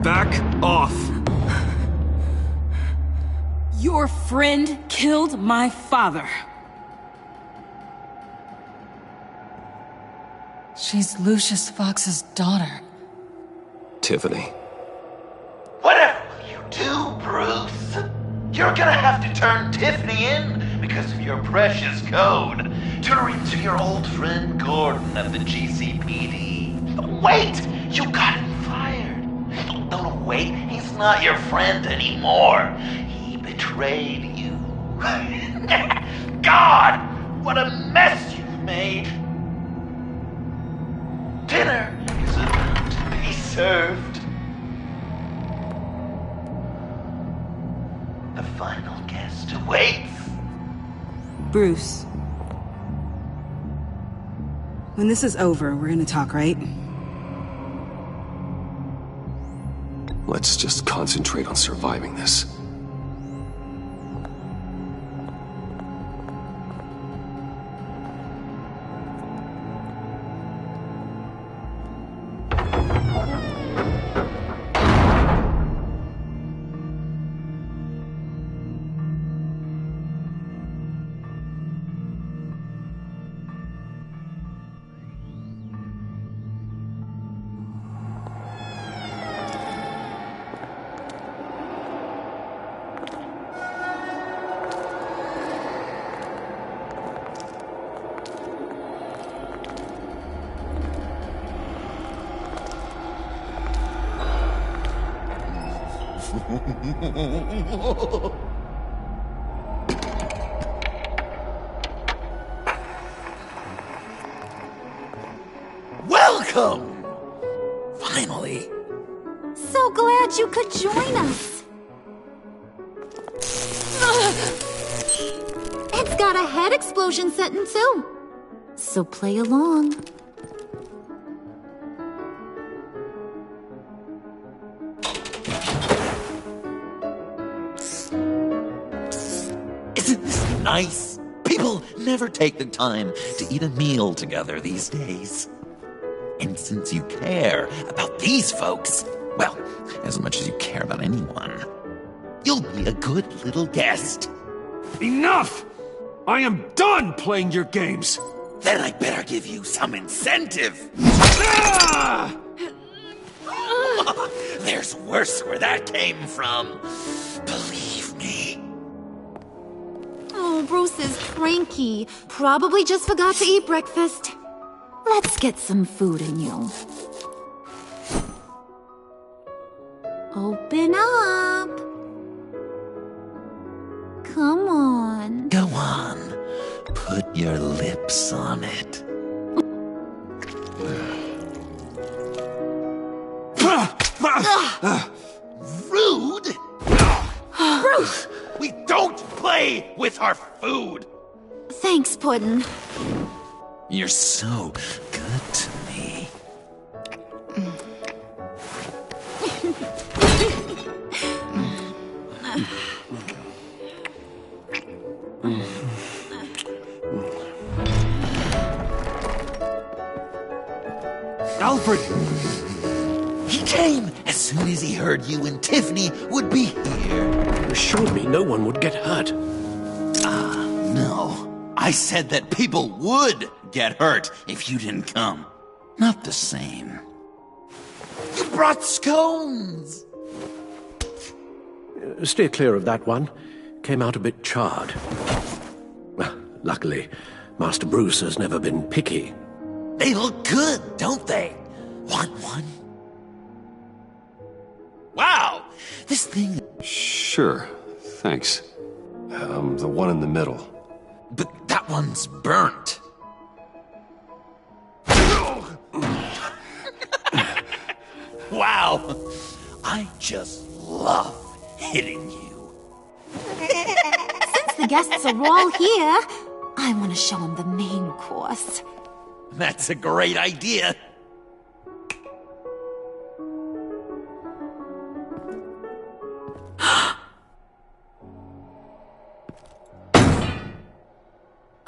G: Back off!
M: Your friend killed my father.
Q: She's Lucius Fox's daughter.
G: Tiffany.
A: Whatever will you do, Bruce? You're gonna have to turn Tiffany in because of your precious code. Turn her into your old friend Gordon at the GCPD. Wait! You got him fired. No, wait. He's not your friend anymore. He betrayed you. God! What a mess you've made! Dinner is about to be served. The final guest awaits.
M: Bruce. When this is over, we're gonna talk, right?
G: Let's just concentrate on surviving this.
A: Welcome! Finally.
J: So glad you could join us. It's got a head explosion setting too. So play along.
A: Isn't this nice? People never take the time to eat a meal together these days. And since you care about these folks, well, as much as you care about anyone, you'll be a good little guest.
K: Enough! I am done playing your games!
A: Then I better give you some incentive.
K: Ah!
A: There's worse where that came from. Believe me.
J: Oh, Bruce is cranky. Probably just forgot to eat breakfast. Let's get some food in you. Open up. Come on.
A: Go on. Put your lips on it. Rude?
J: Bruce!
A: We don't play with our food!
J: Thanks, Puddin'.
A: You're so good to me.
K: Alfred!
A: He came as soon as he heard you and Tiffany would be here.
E: You assured me no one would get hurt.
A: No. I said that people would get hurt if you didn't come. Not the same. You brought scones!
E: Steer clear of that one. Came out a bit charred. Well, luckily, Master Bruce has never been picky.
A: They look good, don't they? Want one? Wow! This thing...
G: Sure, thanks.
C: The one in the middle.
A: But that one's burnt. Wow! I just love hitting you.
J: Since the guests are all here, I want to show them the main course.
A: That's a great idea.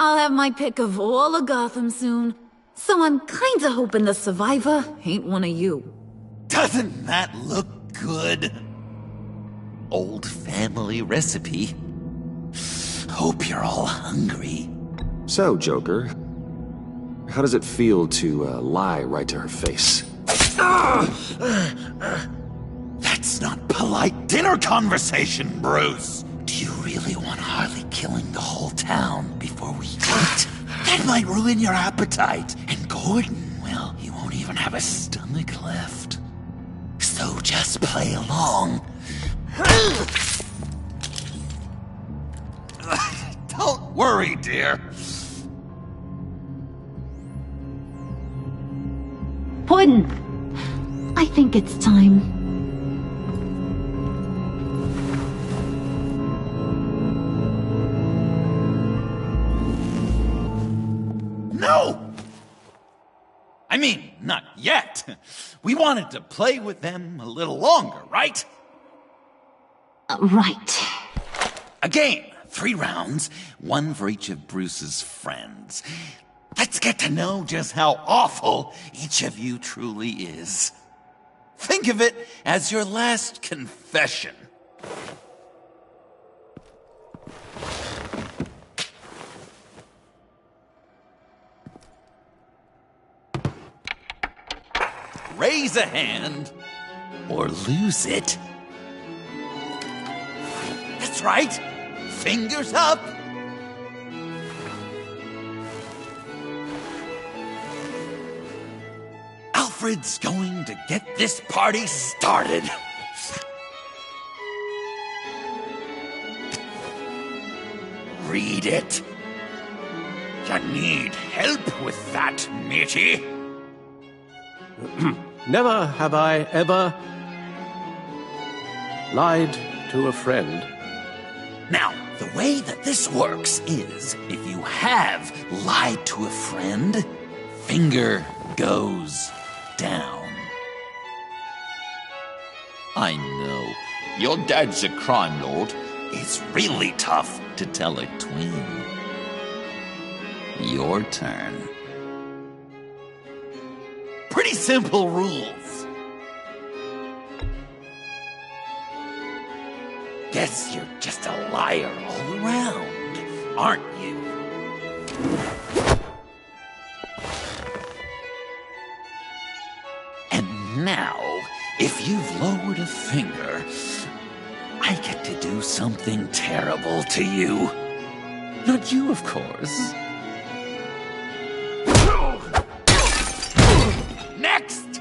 J: I'll have my pick of all of Gotham soon, so I'm kinda hoping the survivor ain't one of you.
A: Doesn't that look good? Old family recipe. Hope you're all hungry.
G: So, Joker, how does it feel to lie right to her face?
A: That's not polite dinner conversation, Bruce. Do you really want Harley killing the whole town before we eat? That might ruin your appetite. And Gordon, well, he won't even have a stomach left. So just play along. Don't worry, dear.
J: Puddin', I think it's time.
A: No! I mean, not yet. We wanted to play with them a little longer, right?
J: Right.
A: A game. 3 rounds, 1 for each of Bruce's friends. Let's get to know just how awful each of you truly is. Think of it as your last confession. Raise a hand, or lose it. That's right. Fingers up. Alfred's going to get this party started. Read it. You need help with that, matey.
E: Never have I ever lied to a friend.
A: Now, the way that this works is, if you have lied to a friend, finger goes down. I know, your dad's a crime lord. It's really tough to tell a twin. Your turn. Pretty simple rules. Guess you're just a liar all around, aren't you? And now, if you've lowered a finger, I get to do something terrible to you. Not you, of course. Next!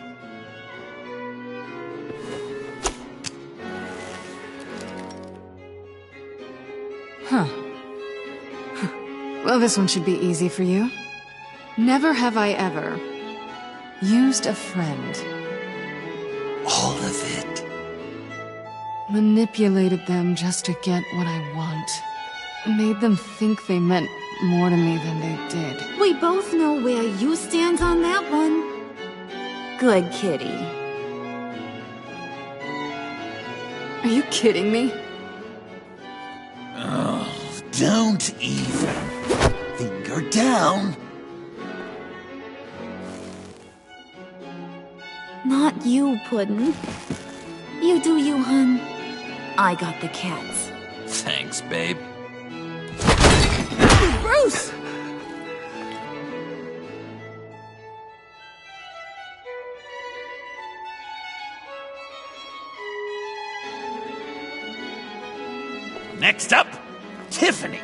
Q: Huh. Well, this one should be easy for you. Never have I ever used a friend.
A: All of it.
Q: Manipulated them just to get what I want. Made them think they meant more to me than they did.
J: We both know where you stand on that one. Good kitty.
Q: Are you kidding me?
A: Oh, don't even. Finger down.
J: Not you, Puddin'. You do you, hun. I got the cats.
A: Thanks, babe.
Q: Bruce!
A: Next up, Tiffany.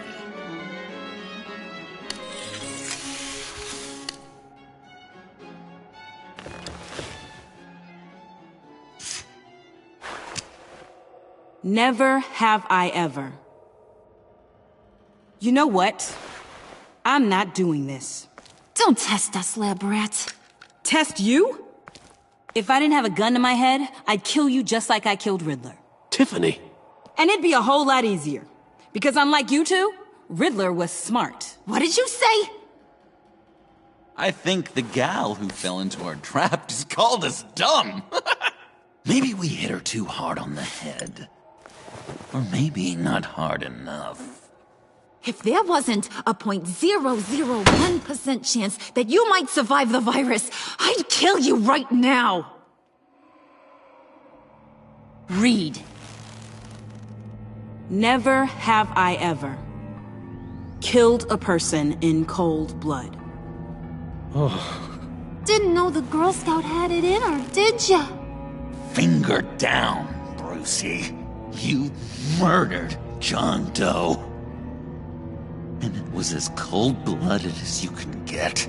R: Never have I ever. You know what? I'm not doing this.
J: Don't test us, lab rat.
R: Test you? If I didn't have a gun to my head, I'd kill you just like I killed Riddler.
L: Tiffany.
R: And it'd be a whole lot easier. Because unlike you two, Riddler was smart.
J: What did you say?
A: I think the gal who fell into our trap just called us dumb. Maybe we hit her too hard on the head. Or maybe not hard enough.
J: If there wasn't a 0.001% chance that you might survive the virus, I'd kill you right now.
R: Read. Never have I ever killed a person in cold blood.
J: Didn't know the Girl Scout had it in her, did ya?
A: Finger down, Brucey. You murdered John Doe. And it was as cold-blooded as you can get.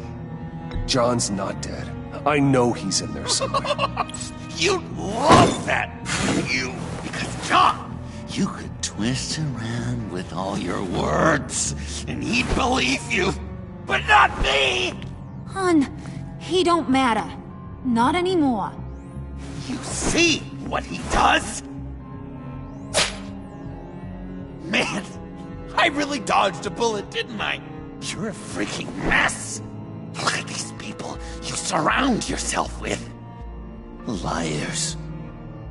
S: John's not dead. I know he's in there somewhere.
A: You'd love that, wouldn't you? Because John, you could twist around with all your words, and he'd believe you. But not me!
J: Hun, he don't matter. Not anymore.
A: You see what he does? Man, I really dodged a bullet, didn't I? You're a freaking mess. Look at these people you surround yourself with. Liars.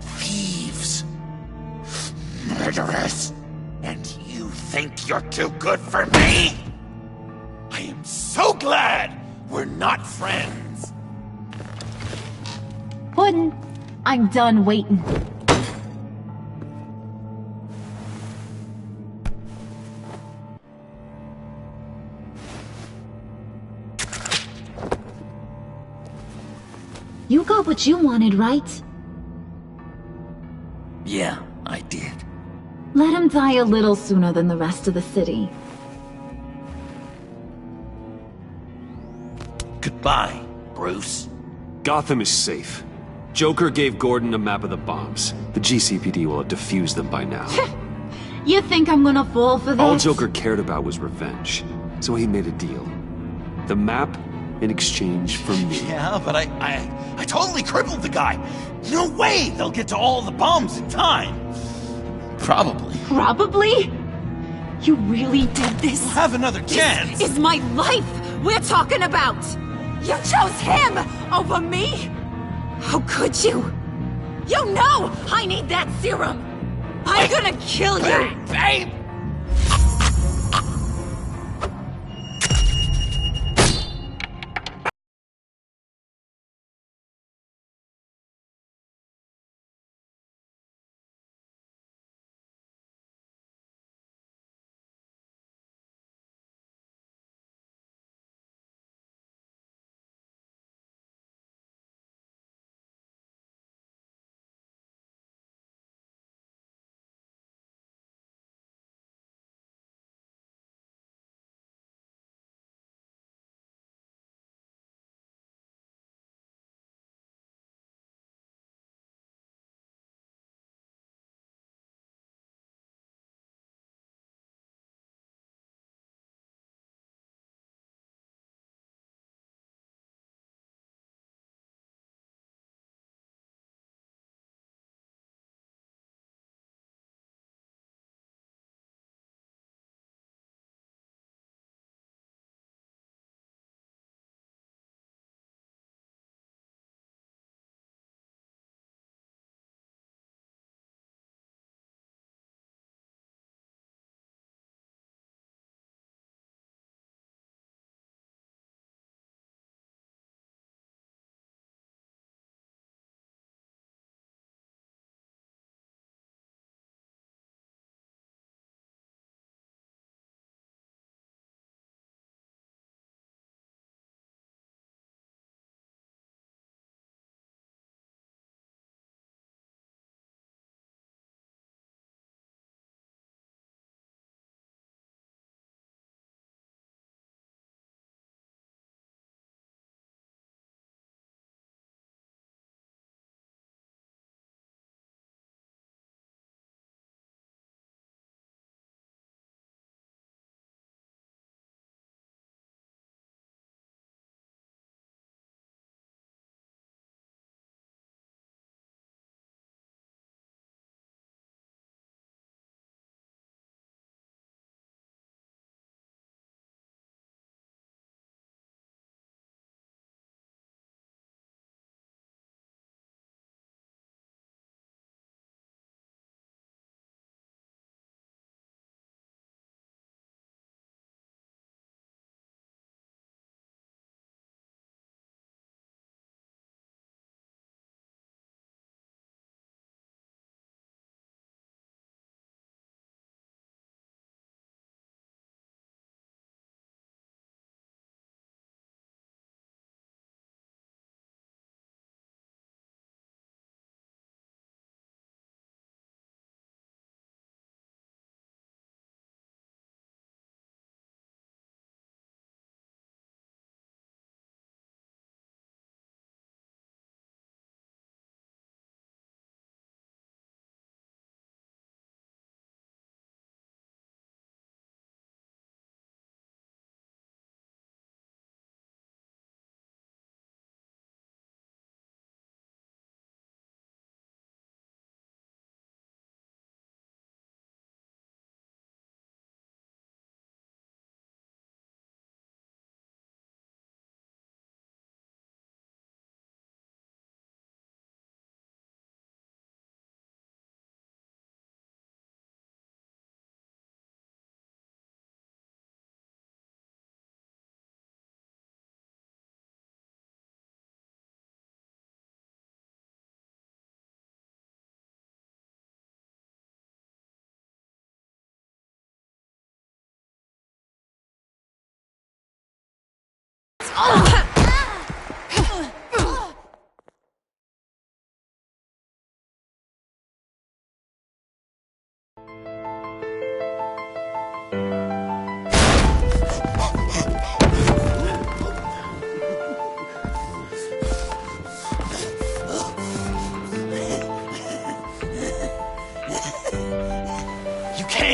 A: Thieves. Murderers. And you think you're too good for me? I am so glad we're not friends.
J: Puddin', I'm done waiting. You got what you wanted, right?
A: Yeah, I did.
J: Let him die a little sooner than the rest of the city.
A: Goodbye, Bruce.
G: Gotham is safe. Joker gave Gordon a map of the bombs. The GCPD will have defused them by now.
J: You think I'm gonna fall for that?
G: All Joker cared about was revenge, so he made a deal. The map in exchange for me.
A: Yeah, but I totally crippled the guy. No way they'll get to all the bombs in time. Probably.
J: Probably? You really did this?
A: We'll have another chance.
J: This is my life we're talking about. You chose him over me? How could you? You know I need that serum. I'm gonna kill you.
A: Babe!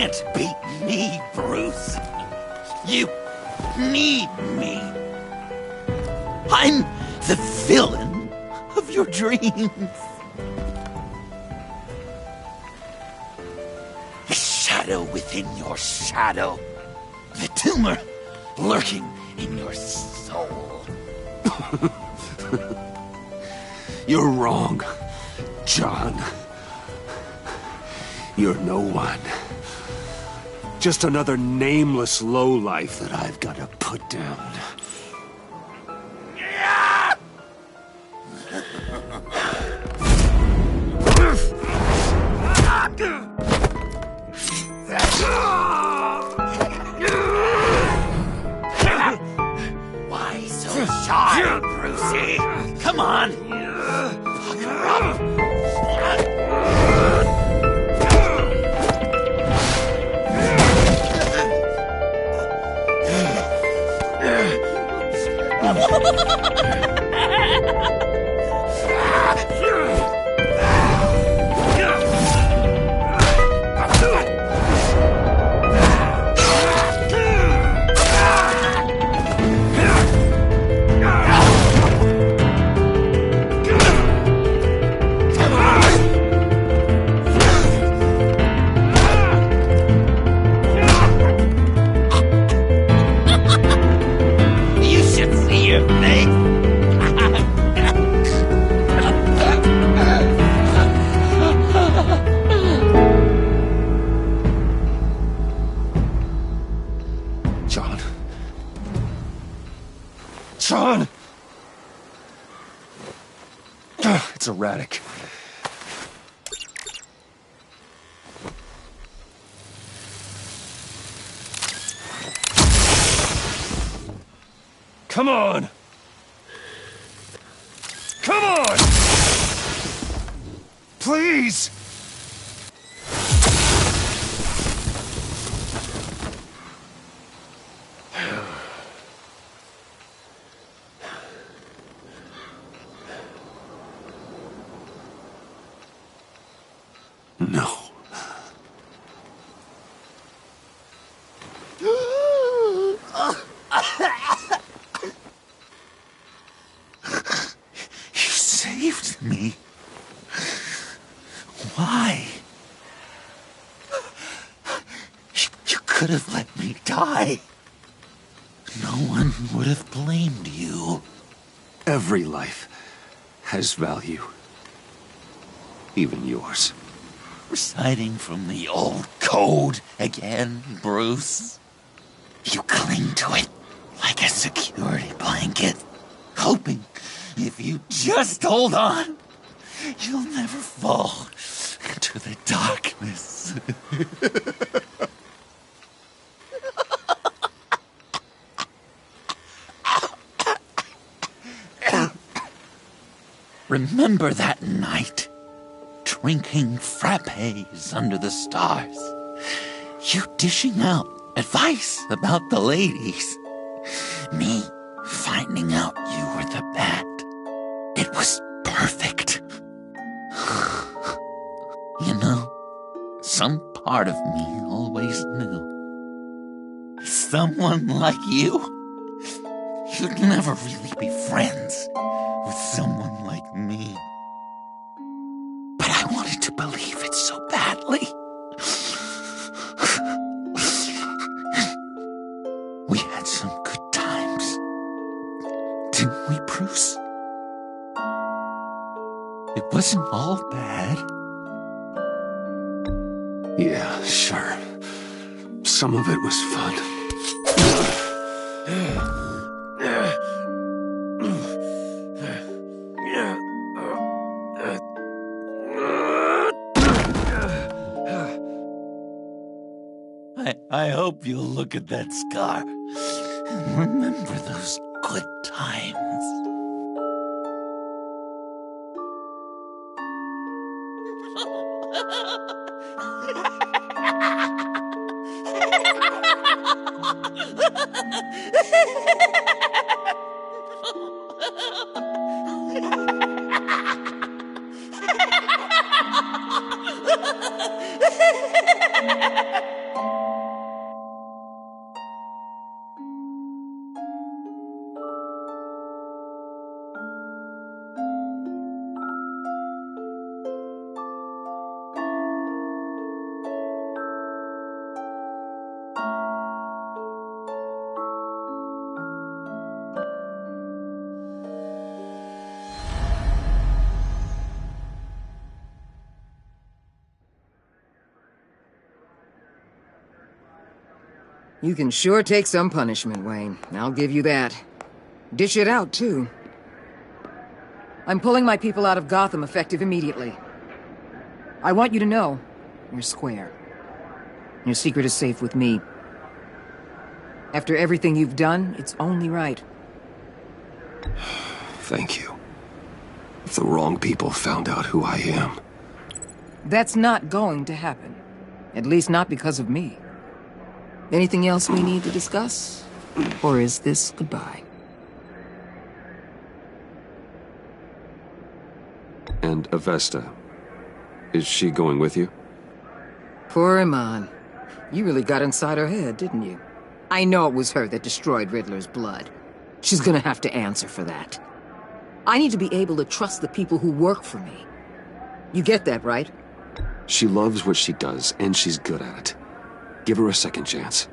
A: can't beat me, Bruce. You need me. I'm the villain of your dreams. The shadow within your shadow. The tumor lurking in your soul.
S: You're wrong, John. You're no one. Just another nameless lowlife that I've got to put down.
A: Why so shy, Brucey? Come on! Pucker up!
S: John! It's erratic. Come on! Come on! Please! No.
A: You saved me. Why? You could have let me die. No one would have blamed you.
S: Every life has value. Even yours.
A: Reciting from the old code again, Bruce. You cling to it like a security blanket, hoping if you just hold on, you'll never fall into the darkness. Remember that night? Drinking frappes under the stars. You dishing out advice about the ladies. Me finding out you were the bat. It was perfect. You know, some part of me always knew. Someone like you, you'd never really be friends with someone like me. But I wanted to believe it so badly. We had some good times, didn't we, Bruce? It wasn't all bad.
S: Yeah, sure. Some of it was fun.
A: I hope you'll look at that scar and remember those good times.
P: You can sure take some punishment, Wayne. I'll give you that. Dish it out, too. I'm pulling my people out of Gotham effective immediately. I want you to know, you're square. Your secret is safe with me. After everything you've done, it's only right.
S: Thank you. If the wrong people found out who I am...
P: That's not going to happen. At least not because of me. Anything else we need to discuss? Or is this goodbye?
G: And Avesta, is she going with you?
P: Poor Iman. You really got inside her head, didn't you? I know it was her that destroyed Riddler's blood. She's gonna have to answer for that. I need to be able to trust the people who work for me. You get that, right?
G: She loves what she does, and she's good at it. Give her a second chance.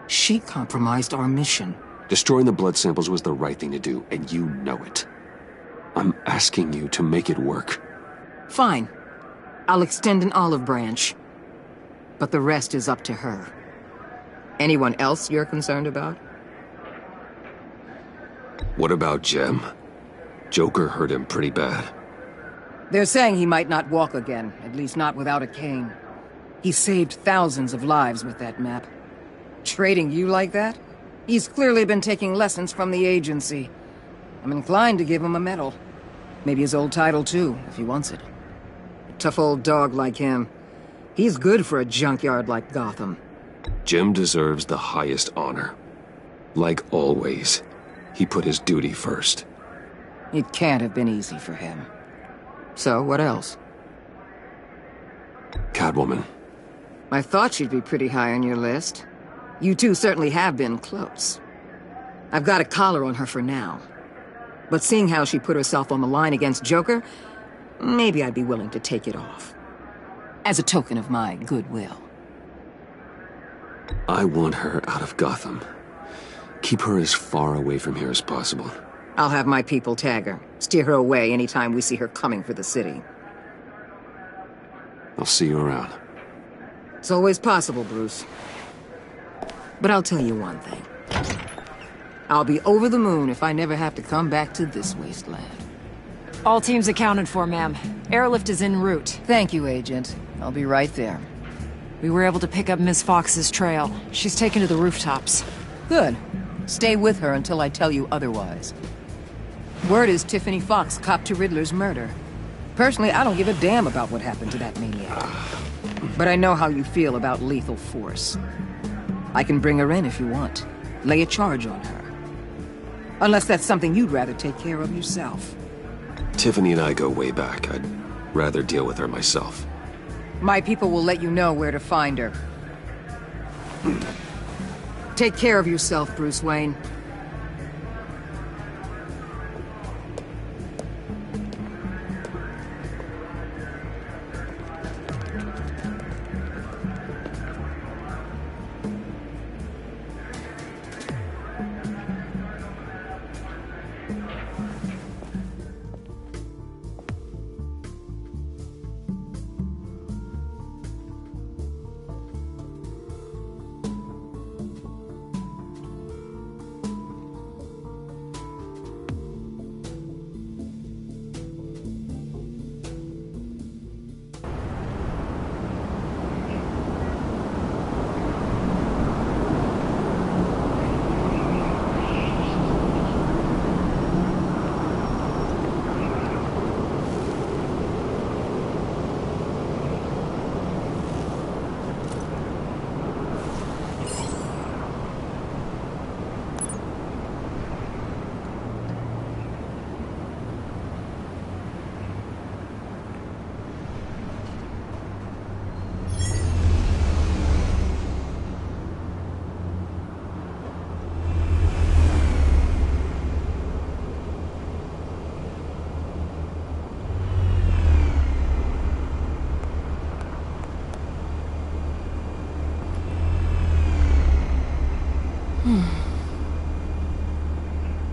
P: She compromised our mission.
G: Destroying the blood samples was the right thing to do, and you know it. I'm asking you to make it work.
P: Fine. I'll extend an olive branch. But the rest is up to her. Anyone else you're concerned about?
G: What about Jem? Joker hurt him pretty bad.
P: They're saying he might not walk again, at least not without a cane. He saved thousands of lives with that map. Trading you like that? He's clearly been taking lessons from the agency. I'm inclined to give him a medal. Maybe his old title too, if he wants it. A tough old dog like him. He's good for a junkyard like Gotham.
G: Jem deserves the highest honor. Like always, he put his duty first.
P: It can't have been easy for him. So, what else?
G: Catwoman.
P: I thought she'd be pretty high on your list. You two certainly have been close. I've got a collar on her for now. But seeing how she put herself on the line against Joker, maybe I'd be willing to take it off. As a token of my goodwill.
G: I want her out of Gotham. Keep her as far away from here as possible.
P: I'll have my people tag her, steer her away anytime we see her coming for the city.
G: I'll see you around.
P: It's always possible, Bruce. But I'll tell you one thing. I'll be over the moon if I never have to come back to this wasteland.
Q: All teams accounted for, ma'am. Airlift is en route.
P: Thank you, Agent. I'll be right there.
Q: We were able to pick up Miss Fox's trail. She's taken to the rooftops.
P: Good. Stay with her until I tell you otherwise. Word is Tiffany Fox copped to Riddler's murder. Personally, I don't give a damn about what happened to that maniac. But I know how you feel about lethal force. I can bring her in if you want. Lay a charge on her. Unless that's something you'd rather take care of yourself.
G: Tiffany and I go way back. I'd rather deal with her myself.
P: My people will let you know where to find her. Take care of yourself, Bruce Wayne.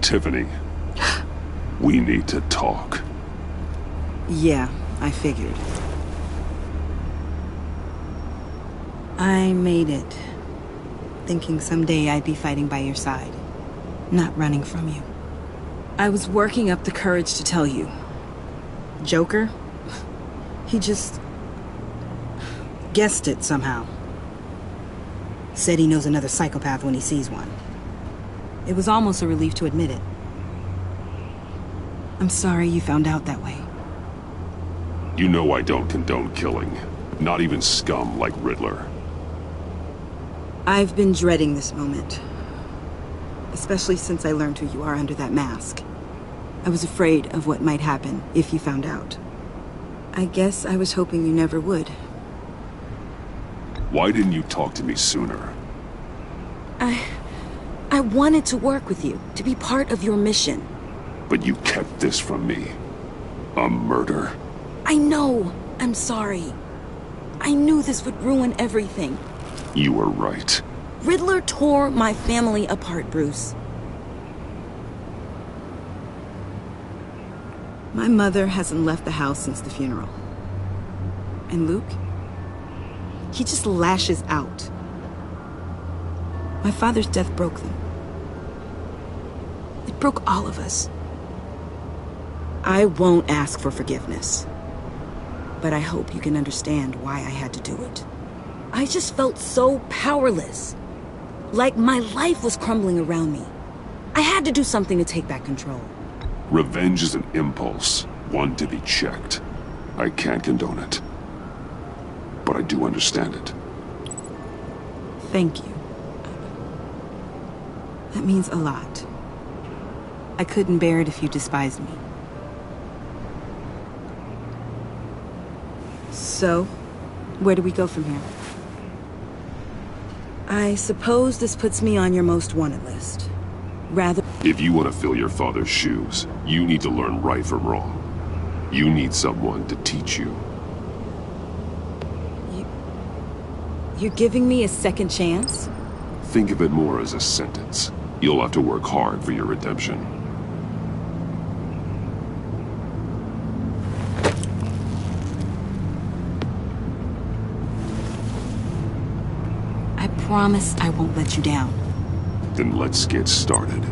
C: Tiffany, we need to talk.
R: Yeah, I figured. I made it. thinking someday I'd be fighting by your side, not running from you.
M: I was working up the courage to tell you.
R: Joker? He just guessed it somehow. Said he knows another psychopath when he sees one. It was almost a relief to admit it. I'm sorry you found out that way.
C: You know I don't condone killing. Not even scum like Riddler.
R: I've been dreading this moment. Especially since I learned who you are under that mask. I was afraid of what might happen if you found out. I guess I was hoping you never would.
C: Why didn't you talk to me sooner?
M: I wanted to work with you, to be part of your mission.
C: But you kept this from me. A murder.
M: I know. I'm sorry. I knew this would ruin everything.
C: You were right.
M: Riddler tore my family apart, Bruce.
R: My mother hasn't left the house since the funeral. And Luke? He just lashes out. My father's death broke them. It broke all of us. I won't ask for forgiveness. But I hope you can understand why I had to do it.
M: I just felt so powerless. Like my life was crumbling around me. I had to do something to take back control.
C: Revenge is an impulse, one to be checked. I can't condone it. But I do understand it.
R: Thank you. That means a lot. I couldn't bear it if you despised me. So, where do we go from here?
M: I suppose this puts me on your most wanted list. Rather...
C: If you want to fill your father's shoes, you need to learn right from wrong. You need someone to teach you.
M: You're giving me a second chance?
C: Think of it more as a sentence. You'll have to work hard for your redemption.
R: I promise I won't let you down.
C: Then let's get started.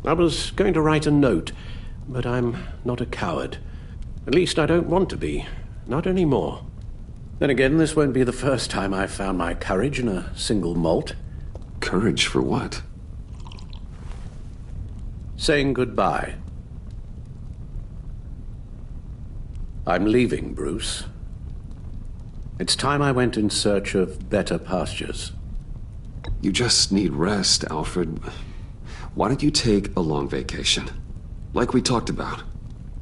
L: I was going to write a note, but I'm not a coward. At least I don't want to be. Not anymore. Then again, this won't be the first time I've found my courage in a single malt.
G: Courage for what?
L: Saying goodbye. I'm leaving, Bruce. It's time I went in search of better pastures.
G: You just need rest, Alfred. Why don't you take a long vacation? Like we talked about.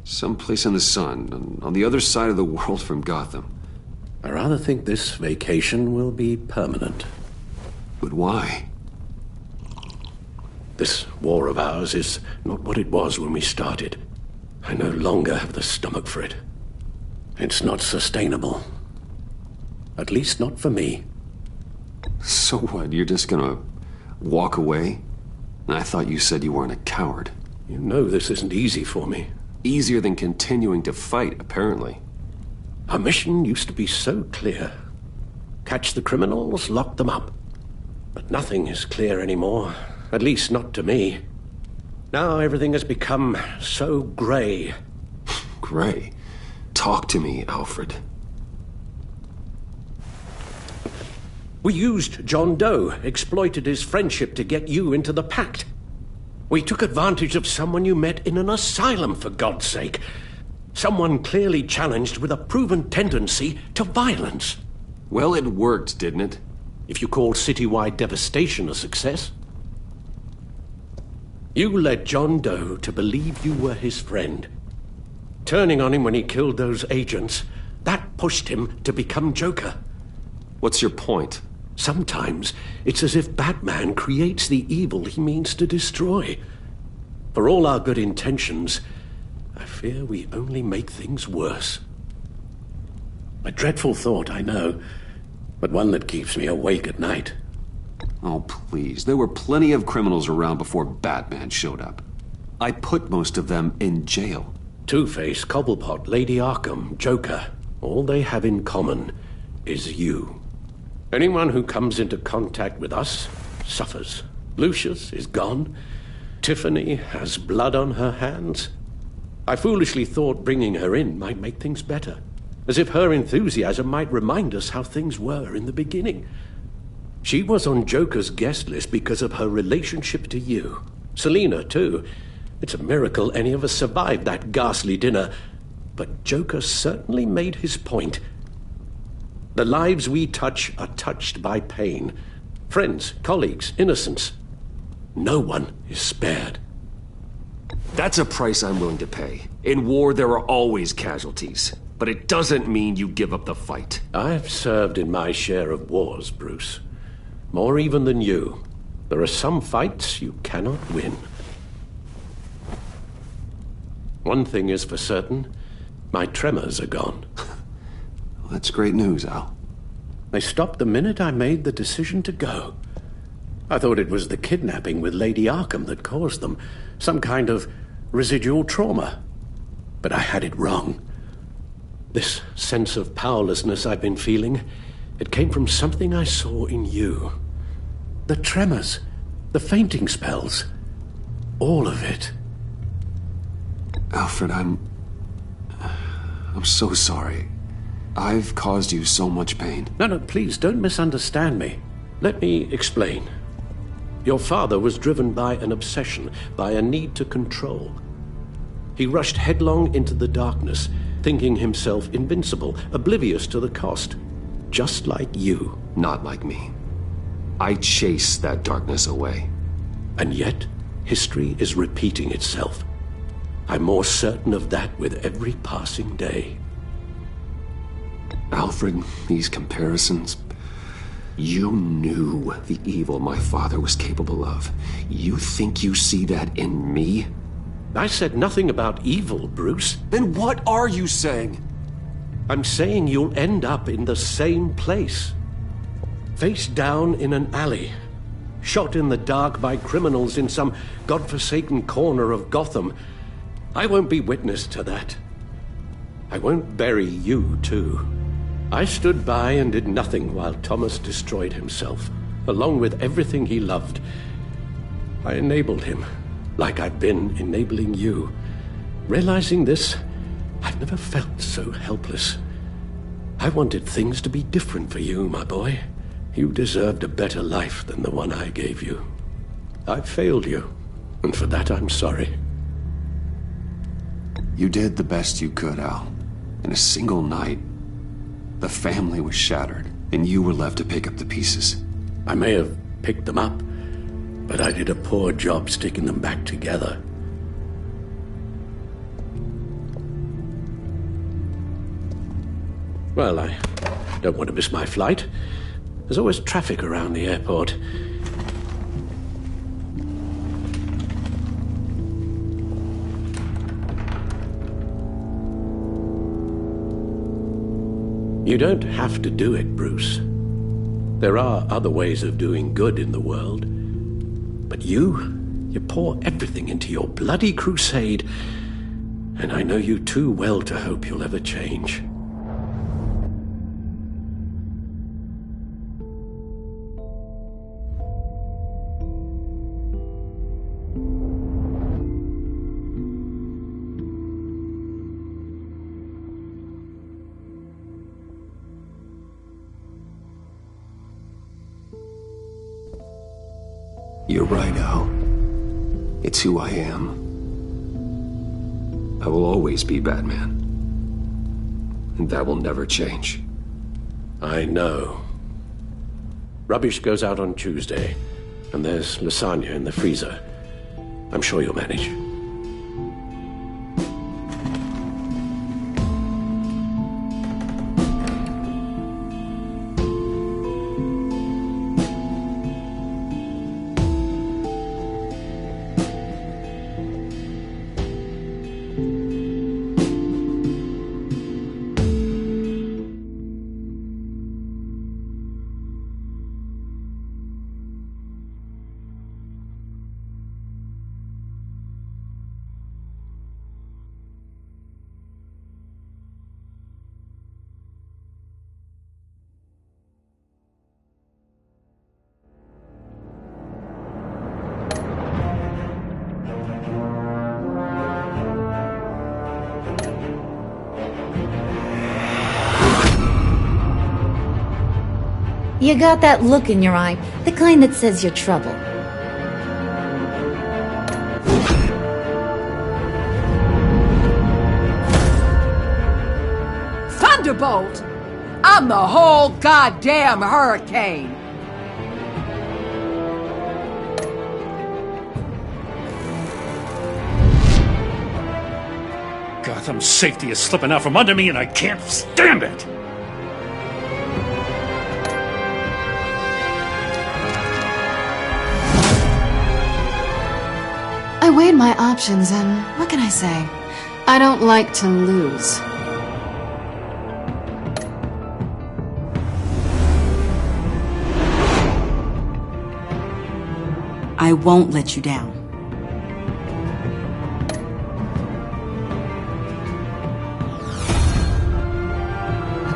G: Someplace in the sun, on the other side of the world from Gotham.
L: I rather think this vacation will be permanent.
G: But why?
L: This war of ours is not what it was when we started. I no longer have the stomach for it. It's not sustainable. At least not for me.
G: So what, you're just gonna walk away? I thought you said you weren't a coward.
L: You know this isn't easy for me.
G: Easier than continuing to fight, apparently.
L: Our mission used to be so clear. Catch the criminals, lock them up. But nothing is clear anymore. At least not to me. Now everything has become so grey.
G: Grey? Talk to me, Alfred.
L: We used John Doe, exploited his friendship to get you into the pact.
T: We took advantage of someone you met in an asylum, for God's sake. Someone clearly challenged with a proven tendency to violence.
G: Well, it worked, didn't it?
T: If you call citywide devastation a success. You led John Doe to believe you were his friend. Turning on him when he killed those agents, that pushed him to become Joker.
G: What's your point?
T: Sometimes it's as if Batman creates the evil he means to destroy. For all our good intentions, I fear we only make things worse. A dreadful thought, I know, but one that keeps me awake at night.
G: Oh, please. There were plenty of criminals around before Batman showed up. I put most of them in jail.
T: Two-Face, Cobblepot, Lady Arkham, Joker, all they have in common is you. Anyone who comes into contact with us suffers. Lucius is gone. Tiffany has blood on her hands. I foolishly thought bringing her in might make things better, as if her enthusiasm might remind us how things were in the beginning. She was on Joker's guest list because of her relationship to you. Selina, too. It's a miracle any of us survived that ghastly dinner. But Joker certainly made his point. The lives we touch are touched by pain. Friends, colleagues, innocents. No one is spared.
G: That's a price I'm willing to pay. In war, there are always casualties. But it doesn't mean you give up the fight.
T: I've served in my share of wars, Bruce. More even than you. There are some fights you cannot win. One thing is for certain. My tremors are gone.
G: Well, that's great news, Al.
T: They stopped the minute I made the decision to go. I thought it was the kidnapping with Lady Arkham that caused them. Some kind of residual trauma. But I had it wrong. This sense of powerlessness I've been feeling, it came from something I saw in you. The tremors, the fainting spells, all of it.
G: Alfred, I'm so sorry. I've caused you so much pain.
T: No, please, don't misunderstand me. Let me explain. Your father was driven by an obsession, by a need to control. He rushed headlong into the darkness, thinking himself invincible, oblivious to the cost. Just like you.
G: Not like me. I chase that darkness away.
T: And yet, history is repeating itself. I'm more certain of that with every passing day.
G: Alfred, these comparisons... You knew the evil my father was capable of. You think you see that in me?
T: I said nothing about evil, Bruce.
G: Then what are you saying?
T: I'm saying you'll end up in the same place. Face down in an alley. Shot in the dark by criminals in some godforsaken corner of Gotham. I won't be witness to that. I won't bury you, too. I stood by and did nothing while Thomas destroyed himself, along with everything he loved. I enabled him, like I've been enabling you. Realizing this, I've never felt so helpless. I wanted things to be different for you, my boy. You deserved a better life than the one I gave you. I failed you, and for that I'm sorry.
G: You did the best you could, Al. In a single night, the family was shattered, and you were left to pick up the pieces.
T: I may have picked them up, but I did a poor job sticking them back together. Well, I don't want to miss my flight. There's always traffic around the airport. You don't have to do it, Bruce. There are other ways of doing good in the world. But you pour everything into your bloody crusade, and I know you too well to hope you'll ever change.
G: You're right, Al. It's It's who I am. I will always be Batman. And that will never change.
T: I know. Rubbish goes out on Tuesday, and there's lasagna in the freezer. I'm sure you'll manage.
J: You got that look in your eye, the kind that says you're trouble.
P: Thunderbolt! I'm the whole goddamn hurricane!
E: Gotham's safety is slipping out from under me and I can't stand it!
Q: I weighed my options and what can I say? I don't like to lose.
R: I won't let you down.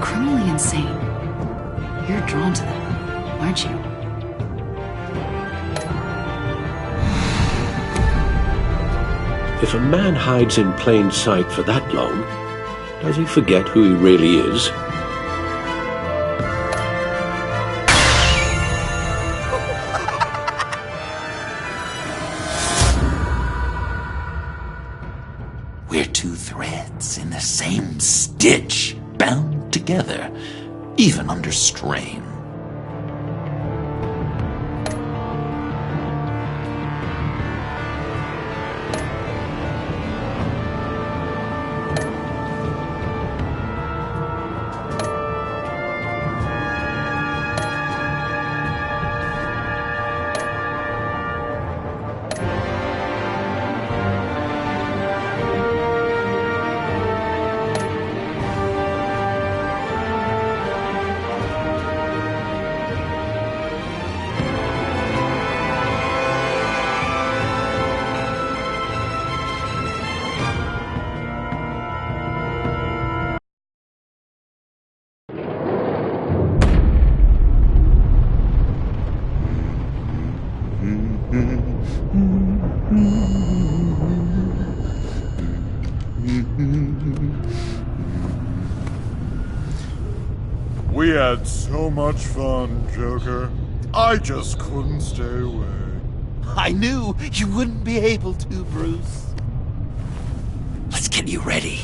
Q: Criminally insane. You're drawn to them, aren't you?
T: If a man hides in plain sight for that long, does he forget who he really is?
A: We're two threads in the same stitch, bound together, even under strain.
U: We had so much fun, Joker. I just couldn't stay away.
A: I knew you wouldn't be able to, Bruce. Let's get you ready.